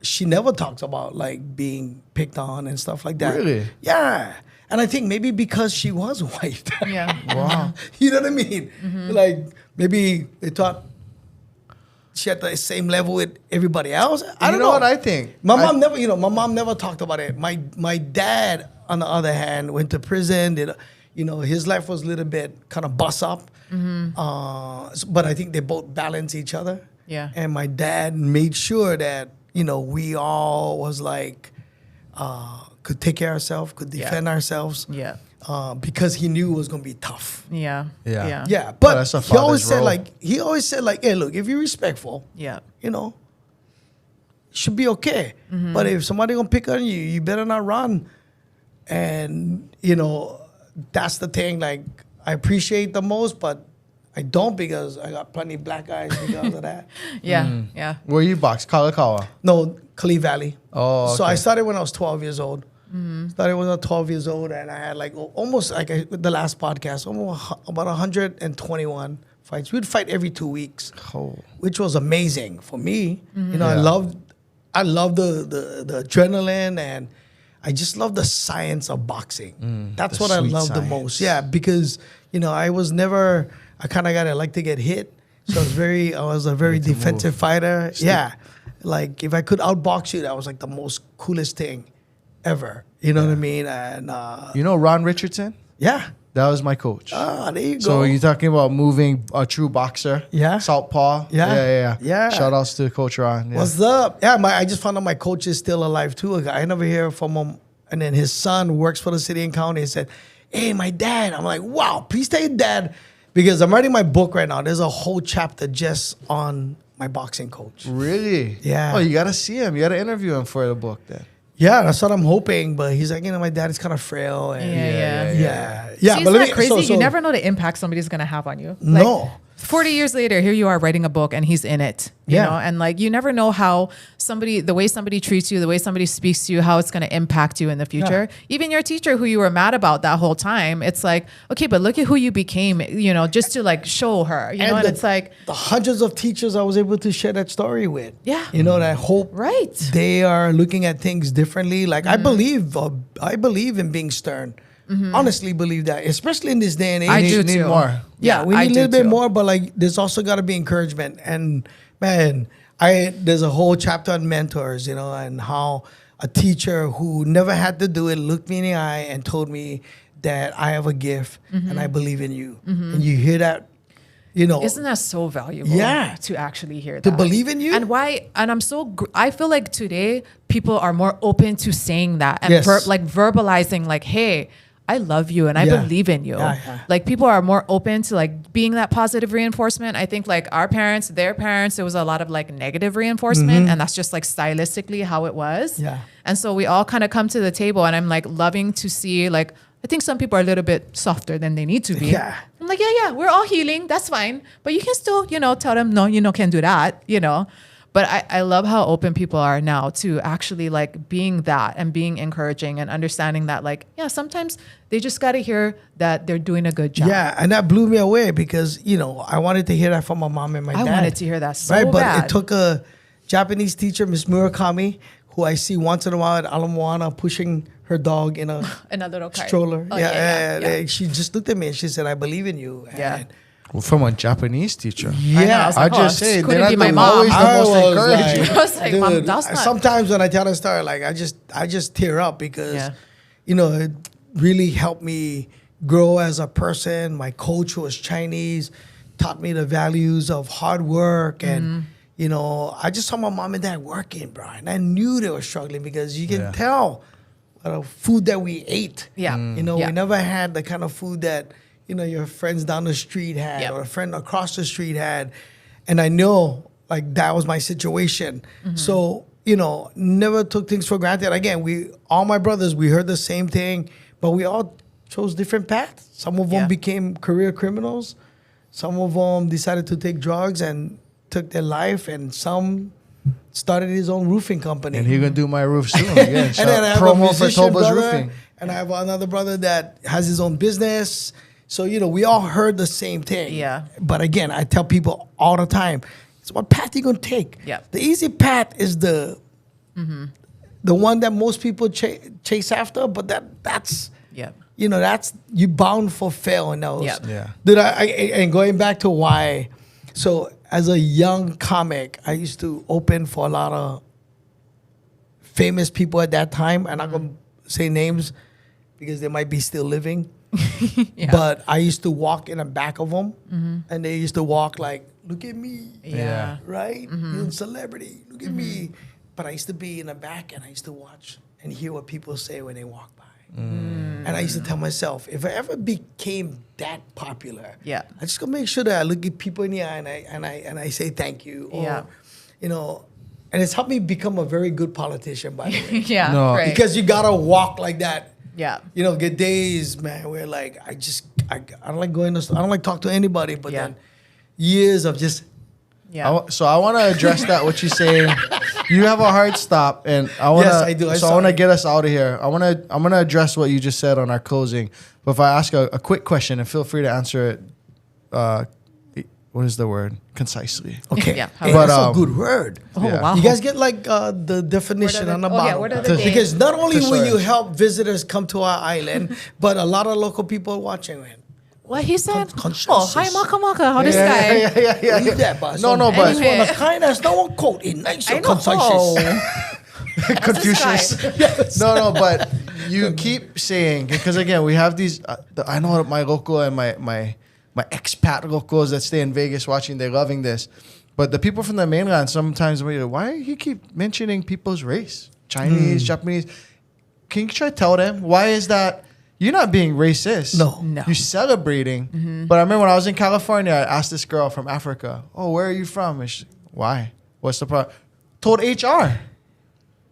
she never talks about like being picked on and stuff like that. Really? Yeah. And I think maybe because she was white. Yeah. Wow. You know what I mean? Like maybe they thought she had the same level with everybody else. I don't know what I think? My mom never talked about it. My dad, on the other hand, went to prison. His life was a little bit kind of bust up. But I think they both balance each other. Yeah. And my dad made sure that, we all was like, could take care of ourselves, could defend ourselves. Yeah. Because he knew it was going to be tough. Yeah. Yeah. Yeah. Yeah. But that's a he always father's said like, hey, look, if you're respectful, Yeah. it should be okay. But if somebody going to pick on you, you better not run. And, that's the thing, like, I appreciate the most, but I don't because I got plenty of black eyes because of that. Yeah. Yeah. Where you boxed? Kalakaua. No, Kalihi Valley. Oh, So okay. I started when I was 12 years old. Started when I was 12 years old, and I had like almost like the last podcast, almost about 121 fights. We'd fight every 2 weeks, Oh. which was amazing for me. Yeah. I loved the adrenaline, and I just love the science of boxing. That's the what I sweet love the science. most. Yeah, because I kind of got to like to get hit. So I was a very defensive fighter. Yeah. Like if I could outbox you, that was like the most coolest thing ever. You know what I mean? And You know Ron Richardson? yeah. That was my coach. There you go. So you're talking about moving a true boxer? Yeah. Southpaw? Yeah. Yeah. Shout outs to Coach Ron. Yeah. What's up? Yeah, I just found out my coach is still alive too. I never hear from him. And then his son works for the city and county and said, hey, my dad. I'm like, wow, please tell your dad. Because I'm writing my book right now. There's a whole chapter just on my boxing coach. Really? Yeah. Oh, you got to see him. You got to interview him for the book then. Yeah, that's what I'm hoping. But he's like, my dad is kind of frail. And Yeah. Yeah. See, But isn't that crazy? so- You never know the impact somebody's going to have on you. No. 40 years later, here you are writing a book and he's in it. You Yeah. know, and like you never know how the way somebody treats you, the way somebody speaks to you, how it's going to impact you in the future. Even your teacher who you were mad about that whole time, it's like, okay, but look at who you became, just to like show her, and it's like the hundreds of teachers I was able to share that story with. Yeah. And I hope Right. they are looking at things differently. Like I believe in being stern. Honestly believe that, especially in this day and age. I do Need too. more. Yeah, we I need a do little bit too. more, but like there's also got to be encouragement. And man, there's a whole chapter on mentors, and how a teacher who never had to do it looked me in the eye and told me that I have a gift and I believe in you. And you hear that, Isn't that so valuable? Yeah. To actually hear that. To believe in you? And why? And I feel like today people are more open to saying that and Yes. verbalizing like, hey, I love you and I Yeah. believe in you. Yeah. Like people are more open to like being that positive reinforcement. I think like our parents, their parents, there was a lot of like negative reinforcement and that's just like stylistically how it was. Yeah. And so we all kind of come to the table and I'm like loving to see like, I think some people are a little bit softer than they need to be. Yeah. I'm like, yeah, we're all healing. That's fine. But you can still, tell them, no, can't do that, But I love how open people are now to actually like being that and being encouraging and understanding that like, yeah, sometimes they just got to hear that they're doing a good job. Yeah, and that blew me away because, I wanted to hear that from my mom and my I dad. wanted to hear that so Right, but bad. it took a Japanese teacher, Miss Murakami, who I see once in a while at Ala Moana pushing her dog in a Another cart. stroller. Oh, yeah. She just looked at me and she said, I believe in you. Yeah. And From a Japanese teacher. I know, I was I like, just oh, say couldn't they're be not my the- mom. always the I most was encouraging. I was like, Mom, that's not- sometimes when I tell the story, like I just tear up because, Yeah. it really helped me grow as a person. My coach, who was Chinese, taught me the values of hard work and, You know, I just saw my mom and dad working, bro, and I knew they were struggling because you can tell food that we ate. Yeah. You know, we never had the kind of food that, you know, your friends down the street had or a friend across the street had. And I know, like, that was my situation. So, you know, never took things for granted. Again, all my brothers, we heard the same thing, but we all chose different paths. Some of them became career criminals. Some of them decided to take drugs and took their life, and some started his own roofing company. And he gonna do my roof soon. Yeah, And then I have a promo for musician Tulba's brother, roofing. and I have another brother that has his own business. So, you know, we all heard the same thing. Yeah. But again, I tell people all the time, it's what path you gonna take. Yeah. The easy path is the one that most people chase after, but that's you know, that's you bound for fail in those. Yeah. Dude, and going back to why, so as a young comic, I used to open for a lot of famous people at that time. I'm not gonna say names because they might be still living. But I used to walk in the back of them, and they used to walk like, "Look at me, right? You're a celebrity. Look at me." But I used to be in the back, and I used to watch and hear what people say when they walk by. And I used to tell myself, if I ever became that popular, I just gonna make sure that I look at people in the eye and I say thank you, or you know. And it's helped me become a very good politician, by the way. Right. Because you gotta walk like that. Yeah. You know, get days, man, where like I don't like going to, I don't like talk to anybody, but then years of just. So I want to address that. What you're saying, you have a hard stop, and I want to. Yes, I do. So I want to get us out of here. I'm gonna address what you just said on our closing. But if I ask a quick question, and feel free to answer it. What is the word? Concisely. Okay. Hey, But, that's a good word. Oh, wow. You guys get like the definition on the bottom. what are the dates? Because not only will you Thesaurus. help visitors come to our island, but a lot of local people watching it. What he said? Conscious. Oh, hi, Maka Maka. How this guy? Yeah. Leave that, boss. No, but- This one, a kind as no one quote in nice I and know. concise. Oh. Confucius. No, but you keep saying, because again, we have these. I know my local and my expat locals that stay in Vegas watching, they're loving this. But the people from the mainland sometimes we're like, why you keep mentioning people's race? Chinese, Japanese. Can you try to tell them why is that? You're not being racist. No. You're celebrating. But I remember when I was in California, I asked this girl from Africa, "Oh, where are you from?" And she, why? What's the problem? Told HR.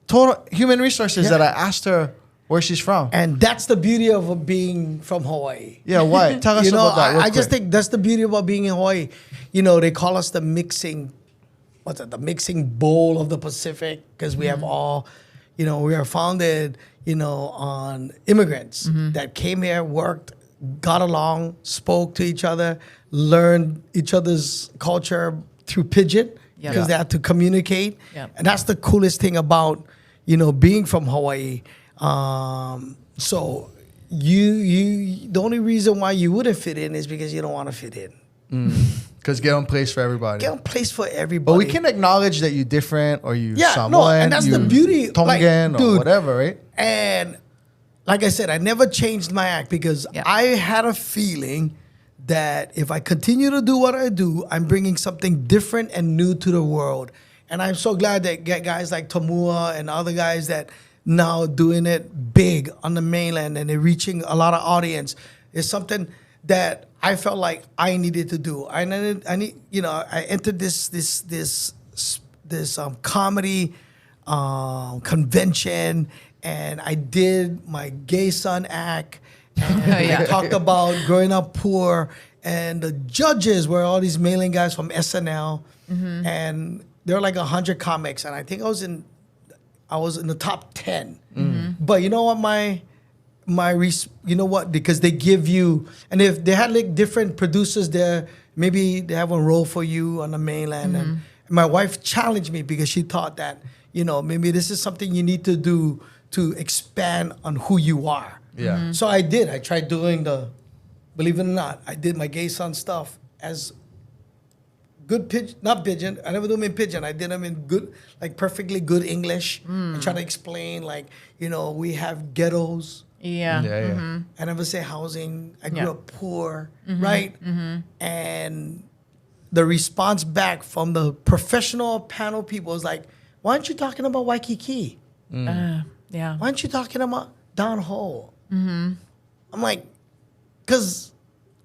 Told human resources that I asked her where she's from. And that's the beauty of being from Hawaii. Yeah, why? Tell us You know, about that. real I just quick. think that's the beauty about being in Hawaii. You know, they call us the mixing, the mixing bowl of the Pacific, because we have all, you know, we are founded, you know, on immigrants that came here, worked, got along, spoke to each other, learned each other's culture through Pigeon, because they had to communicate. And that's the coolest thing about, you know, being from Hawaii. So you the only reason why you wouldn't fit in is because you don't want to fit in. Because get on place for everybody. Get a place for everybody. But we can acknowledge that you're different or you Samoan, no, and that's the you beauty. Tongan like, or dude, whatever, right? And like I said, I never changed my act because I had a feeling that if I continue to do what I do, I'm bringing something different and new to the world. And I'm so glad that guys like Tamua and other guys that now doing it big on the mainland and they're reaching a lot of audience. It's something that I felt like I needed to do. I need, you know, I entered this comedy convention, and I did my gay son act, and I talked about growing up poor, and the judges were all these mailing guys from SNL, and there were like 100 comics, and I think I was in the top 10. But you know what, you know what? Because they give you, and if they had like different producers there, maybe they have a role for you on the mainland. And my wife challenged me because she thought that, you know, maybe this is something you need to do to expand on who you are. Yeah. So I did. I tried doing believe it or not, I did my gay son stuff as good Pigeon, not Pigeon. I never do them in Pigeon. I did them in good, like perfectly good English. I try to explain, like, you know, we have ghettos. I never say housing. I grew up poor, right? And the response back from the professional panel people was like, why aren't you talking about Waikiki? Yeah. Why aren't you talking about downhole? I'm like, because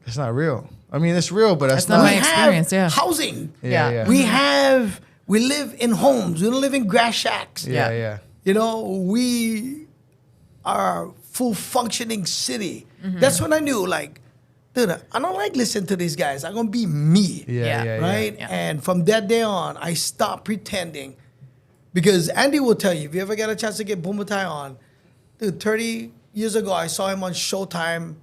It's not real. I mean, it's real, but that's That's not not. my experience, yeah. housing. Yeah. We live in homes. We don't live in grass shacks. Yeah, Yeah. yeah. You know, we are a full functioning city. That's when I knew, like, dude, I don't like listening to these guys. I'm going to be me. Yeah. Right? Yeah. And from that day on, I stopped pretending. Because Andy will tell you, if you ever get a chance to get Bumatai on, dude, 30 years ago, I saw him on Showtime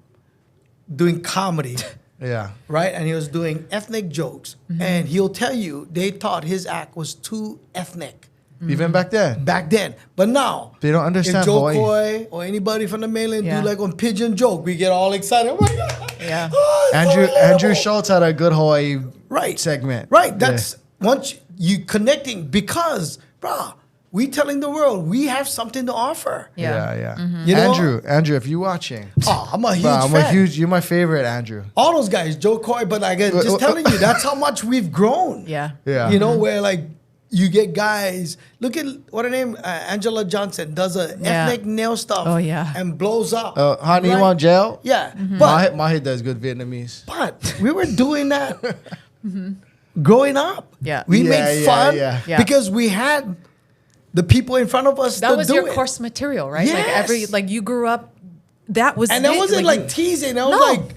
doing comedy. Yeah. Right? And he was doing ethnic jokes. And he'll tell you they thought his act was too ethnic Even back then. back then. But now, They don't understand if Joe Hawaii. Coy or anybody from the mainland Yeah. do like on Pigeon joke, we get all excited. Oh my God. Yeah. Oh, it's so Andrew relatable. Schultz had a good Hawaii Right. segment. Right. That's once you connecting because, bruh, we telling the world we have something to offer. Yeah. You know? Andrew, if you're watching, Oh, I'm a huge bro, fan. you're my favorite, Andrew. All those guys, Joe Coy, but like just telling you, that's how much we've grown. Yeah. Yeah. You know, where like you get guys, look at what her name, Angela Johnson, does a Yeah. ethnic nail stuff Oh, yeah. and blows up. Honey, you Right? want jail? Yeah. Mahi does good Vietnamese. But we were doing that growing up. Yeah. We Yeah, made yeah, fun yeah. because we had the people in front of us That to was do your it. course material, right? Yes. Like you grew up, that was And that it. wasn't like you- teasing. I was No. like,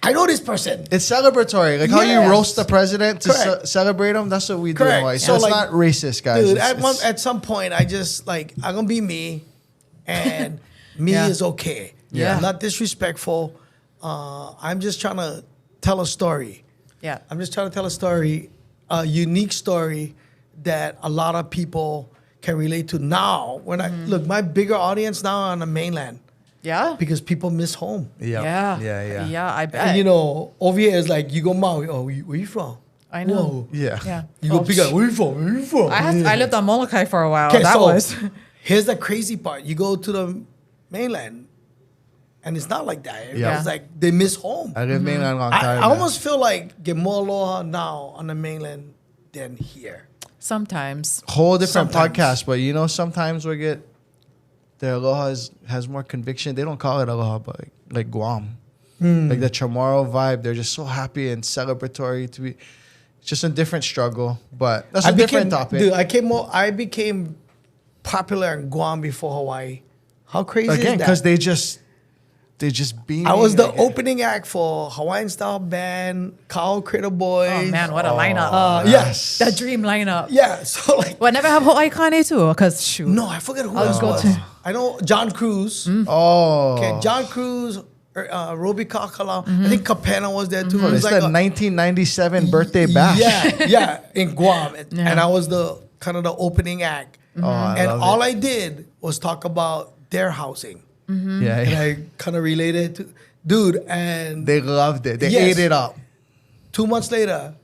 I know this person. It's celebratory. Like how you Yes. roast the president to Correct. celebrate him. That's what we do. Correct. In Hawaii. So, So it's like, not racist, guys. Dude, It's- at some point, I just like, I'm going to be me. And me Yeah. is okay. Yeah. I'm not disrespectful. I'm just trying to tell a story. Yeah. I'm just trying to tell a story, a unique story that a lot of people can relate to now. When I look, my bigger audience now on the mainland Yeah. because people miss home. yeah. Yeah, I bet. And you know, over here is like you go Maui. Oh, where you from? I know. Whoa. Yeah. Yeah. You go Pigeon. Where you from? Where you from? I lived on Molokai for a while. Okay, That so was. here's the crazy part. You go to the mainland, and it's not like that. Yeah. It's like they miss home. I live mainland a long I time. almost feel like get more aloha now on the mainland than here. Sometimes. whole different Sometimes. podcast, but you know, sometimes we get the aloha has more conviction. They don't call it aloha, but like Guam, like the Chamorro vibe. They're just so happy and celebratory to be. It's just a different struggle, but that's a different topic. Dude, I became popular in Guam before Hawaii. How crazy Again, is because that? they just beat. I was the opening act for Hawaiian Style Band, Kyle Critter Boys. Oh man, what a lineup. Yes. That dream lineup. Yeah. So like, Well, never have Hawaiʻi Kane too, because shoot. no, I forget who I'll else go was. to- I know John Cruz. Oh, Okay, John Cruz, Roby Kakala. I think Capena was there too. It was it's like the 1997 birthday bash. Yeah, in Guam. And I was the kind of the opening act. I And love all it. I did was talk about their housing. Yeah, And yeah. I kind of related to, dude, and They loved it. They Yes. ate it up. 2 months later,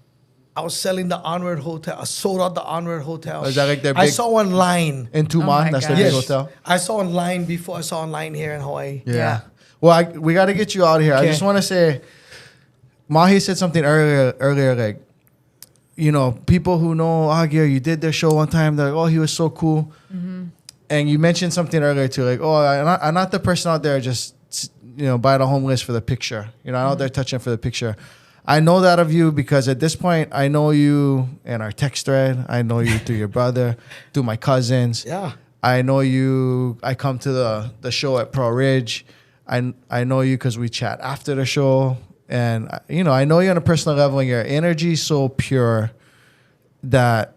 I was selling the Onward Hotel. I sold out the Onward Hotel. Oh, is that like their I big- saw online. In Tuman, my that's the gosh. big Yes. hotel. I saw online before I saw online here in Hawaii. Yeah. Well, we got to get you out of here. I Okay. just want to say, Mahi said something earlier, like, you know, people who know Augie, you did their show one time. They're like, oh, he was so cool. And you mentioned something earlier too, like, oh, I'm not the person out there just, you know, by the homeless for the picture. You know, I'm out there touching for the picture. I know that of you because at this point, I know you in our text thread. I know you through your brother, through my cousins. Yeah. I know you. I come to the show at Pearl Ridge. I know you because we chat after the show, and you know I know you on a personal level. And your energy is so pure that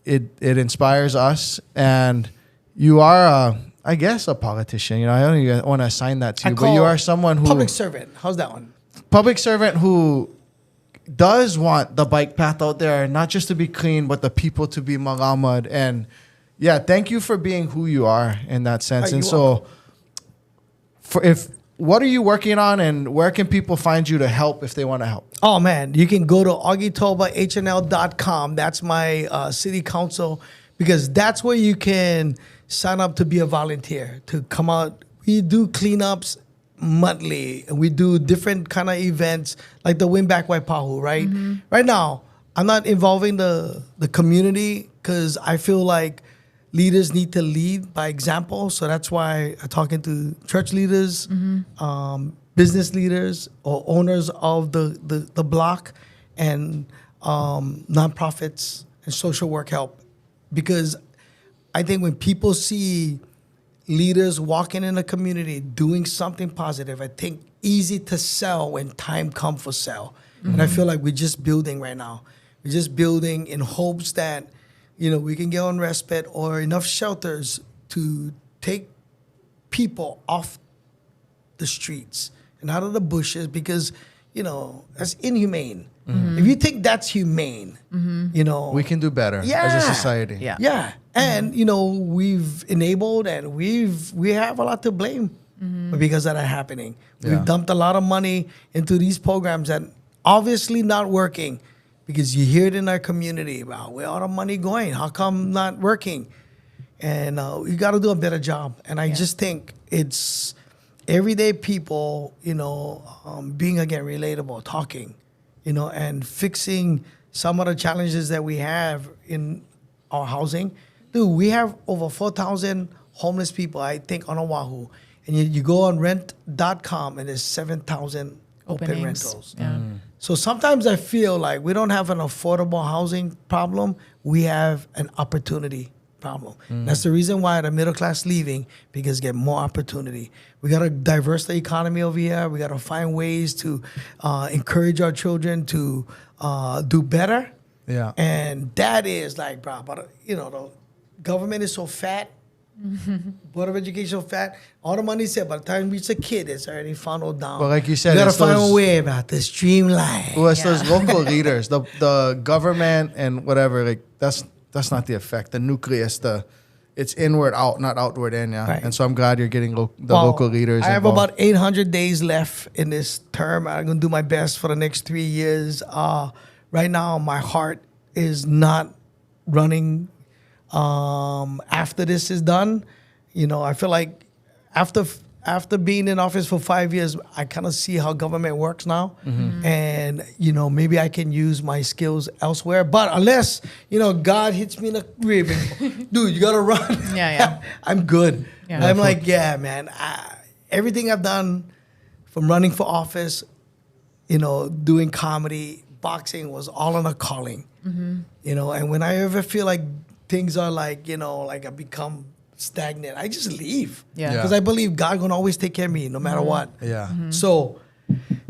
it inspires us. And you are, I guess, a politician. You know, I don't even want to assign that to you, but you are someone who Public servant. How's that one? public servant who does want the bike path out there, not just to be clean, but the people to be malamad. And yeah, thank you for being who you are in that sense. You're And so, what are you working on, and where can people find you to help if they want to help? Oh man, you can go to augietobahnl.com. That's my city council, because that's where you can sign up to be a volunteer, to come out. We do cleanups monthly. We do different kind of events like the Win Back Waipahu, right? Right now, I'm not involving the community because I feel like leaders need to lead by example. So that's why I'm talking to church leaders, business leaders, or owners of the block, and nonprofits and social work help. Because I think when people see leaders walking in a community doing something positive, I think easy to sell when time comes for sell. And I feel like we're just building right now. We're just building in hopes that, we can get on respite or enough shelters to take people off the streets and out of the bushes because, that's inhumane. If you think that's humane, We can do better as a society. Yeah. Yeah. And, we've enabled and we have a lot to blame because of that happening. Yeah. We've dumped a lot of money into these programs that obviously not working because you hear it in our community about where all the money going? How come not working? And we got to do a better job. And I just think it's everyday people, being again relatable, talking, and fixing some of the challenges that we have in our housing. Dude, we have over 4,000 homeless people, I think, on Oahu. And you go on rent.com and there's 7,000 open Openings. rentals. Yeah. So sometimes I feel like we don't have an affordable housing problem. We have an opportunity problem. That's the reason why the middle class leaving, because get more opportunity. We got to diverse the economy over here. We got to find ways to encourage our children to do better. Yeah. And that is like, bro, but the government is so fat. Board of Education so fat. All the money said by the time you reach a kid, it's already funneled down. But like you said, you gotta it's find those- a way about the streamline. Well, it's those local leaders, the government and whatever. Like that's not the effect. The nucleus, it's inward out, not outward in. Yeah. Right. And so I'm glad you're getting the Well, local leaders. I have involved. about 800 days left in this term. I'm gonna do my best for the next 3 years. Right now, my heart is not running. After this is done, I feel like after being in office for 5 years, I kind of see how government works now, and maybe I can use my skills elsewhere. But unless God hits me in the rib, and, dude, you gotta run. Yeah. I'm good. Yeah. I'm like, yeah, man. Everything I've done, from running for office, doing comedy, boxing was all on a calling. And when I ever feel like things are like, like I become stagnant, I just leave. Yeah. Because I believe God gonna always take care of me no matter what. Yeah. So,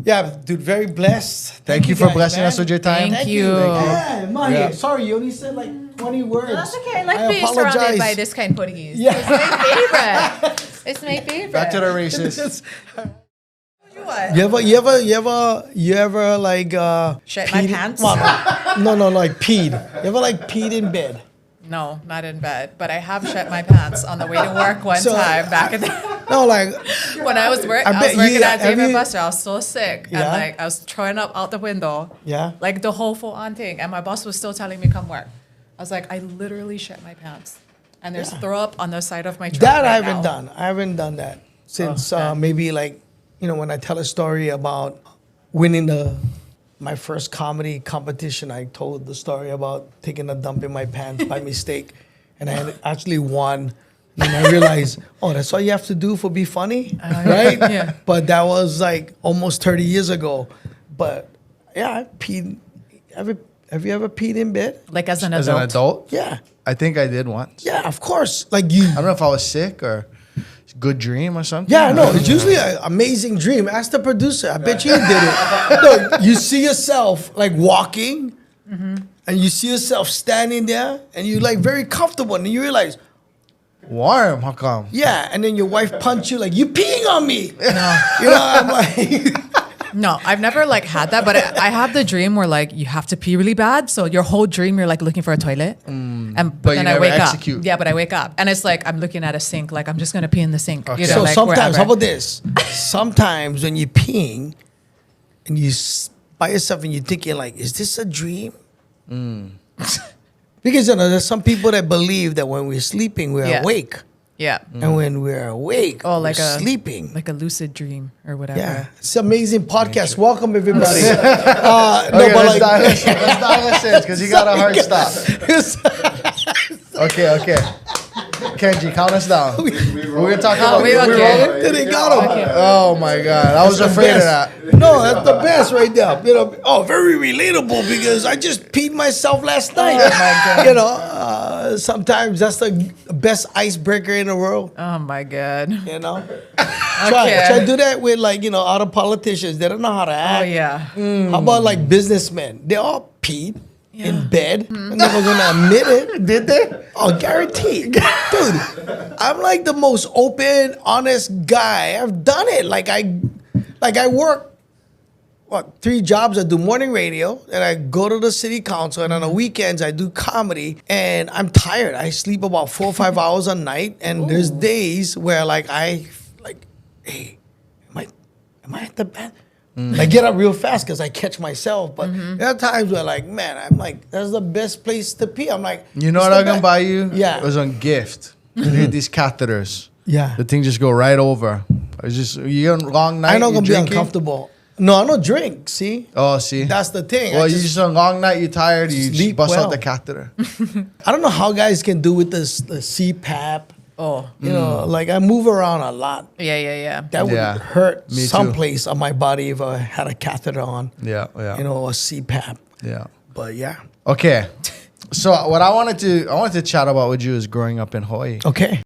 yeah, dude, very blessed. Thank you for guys, blessing man. us with your time. Thank you. Yeah, Mahi, Yeah. sorry, you only said like 20 words. That's okay. I like being surrounded apologize. by this kind of putties. Yeah. It's my favorite. It's my favorite. Back to the races. What? You ever like Shit my peed- pants? Well, no, like peed. You ever like peed in bed? No, not in bed, but I have shit my pants on the way to work one So- time back in the No, like when I was I working bet you- at have Dave & you- Buster. I was so sick, Yeah? and like I was throwing up out the window. Yeah? like the whole full on thing, and my boss was still telling me come work. I was like, I literally shit my pants, and there's throw up on the side of my truck. that I right haven't now. done. I haven't done that since okay. maybe like when I tell a story about winning my first comedy competition. I told the story about taking a dump in my pants by mistake, and I had actually won. And I realized, that's all you have to do for be funny, right? Yeah. But that was like almost 30 years ago. But yeah, I peed. Have you ever peed in bed? Like as an As adult. an adult, Yeah. I think I did once. Yeah, of course. Like you. I don't know if I was sick or good dream or something. Yeah, no, it's usually an amazing dream. Ask the producer. I bet you did it. No, you see yourself like walking, and you see yourself standing there, and you're like very comfortable, and you realize, Warm, how come? yeah, and then your wife punch you like, you peeing on me. I'm like, No, I've never like had that, but I have the dream where like you have to pee really bad. So your whole dream you're like looking for a toilet, and But you then I never wake execute. up. Yeah, but I wake up and it's like I'm looking at a sink, like I'm just gonna pee in the sink. Okay. so like, sometimes, wherever. how about this? Sometimes when you're peeing, and by yourself, and you're thinking like, is this a dream? Because there's some people that believe that when we're sleeping, we're Yeah. awake. Yeah. and when we're awake, Oh, like we're a sleeping. like a lucid dream or whatever. Yeah, it's an amazing podcast. Welcome everybody. Okay, let's dial us in because you got a hard stop. Okay. Kenji, count us down. We're gonna talk about. we okay. They got him. Oh my God, I was afraid of that. No, that's the best right there. You know, very relatable because I just peed myself last night. Oh, my God. You know, sometimes that's the best icebreaker in the world. Oh my God. You know, try do that with other politicians. They don't know how to Oh act. yeah. How about like businessmen? They all peed in bed. And they were gonna admit it. Did they? Oh, guaranteed. Dude, I'm like the most open, honest guy. I've done it. Like I work 3 jobs. I do morning radio, and I go to the city council, and on the weekends I do comedy, and I'm tired. I sleep about 4 or 5 hours a night, and there's days where hey, am I at the bathroom? I get up real fast because I catch myself. But there are times where I'm like, that's the best place to pee. I'm like, You know what I'm gonna buy you? Yeah. It was on gift. These catheters. Yeah. The thing just go right over. It's just you on a long night. I'm not you gonna be drinking? uncomfortable. No, I don't drink. See, Oh, see. that's the thing. Well, I you just on a long night. You're tired. You just sleep bust well. out the catheter. I don't know how guys can do with the CPAP. Oh. You know, I move around a lot. Yeah. That would Yeah, hurt me too. someplace on my body if I had a catheter on. Yeah. You know, a CPAP. Yeah. But yeah. Okay. So what I wanted to chat about with you is growing up in Hawaii. Okay.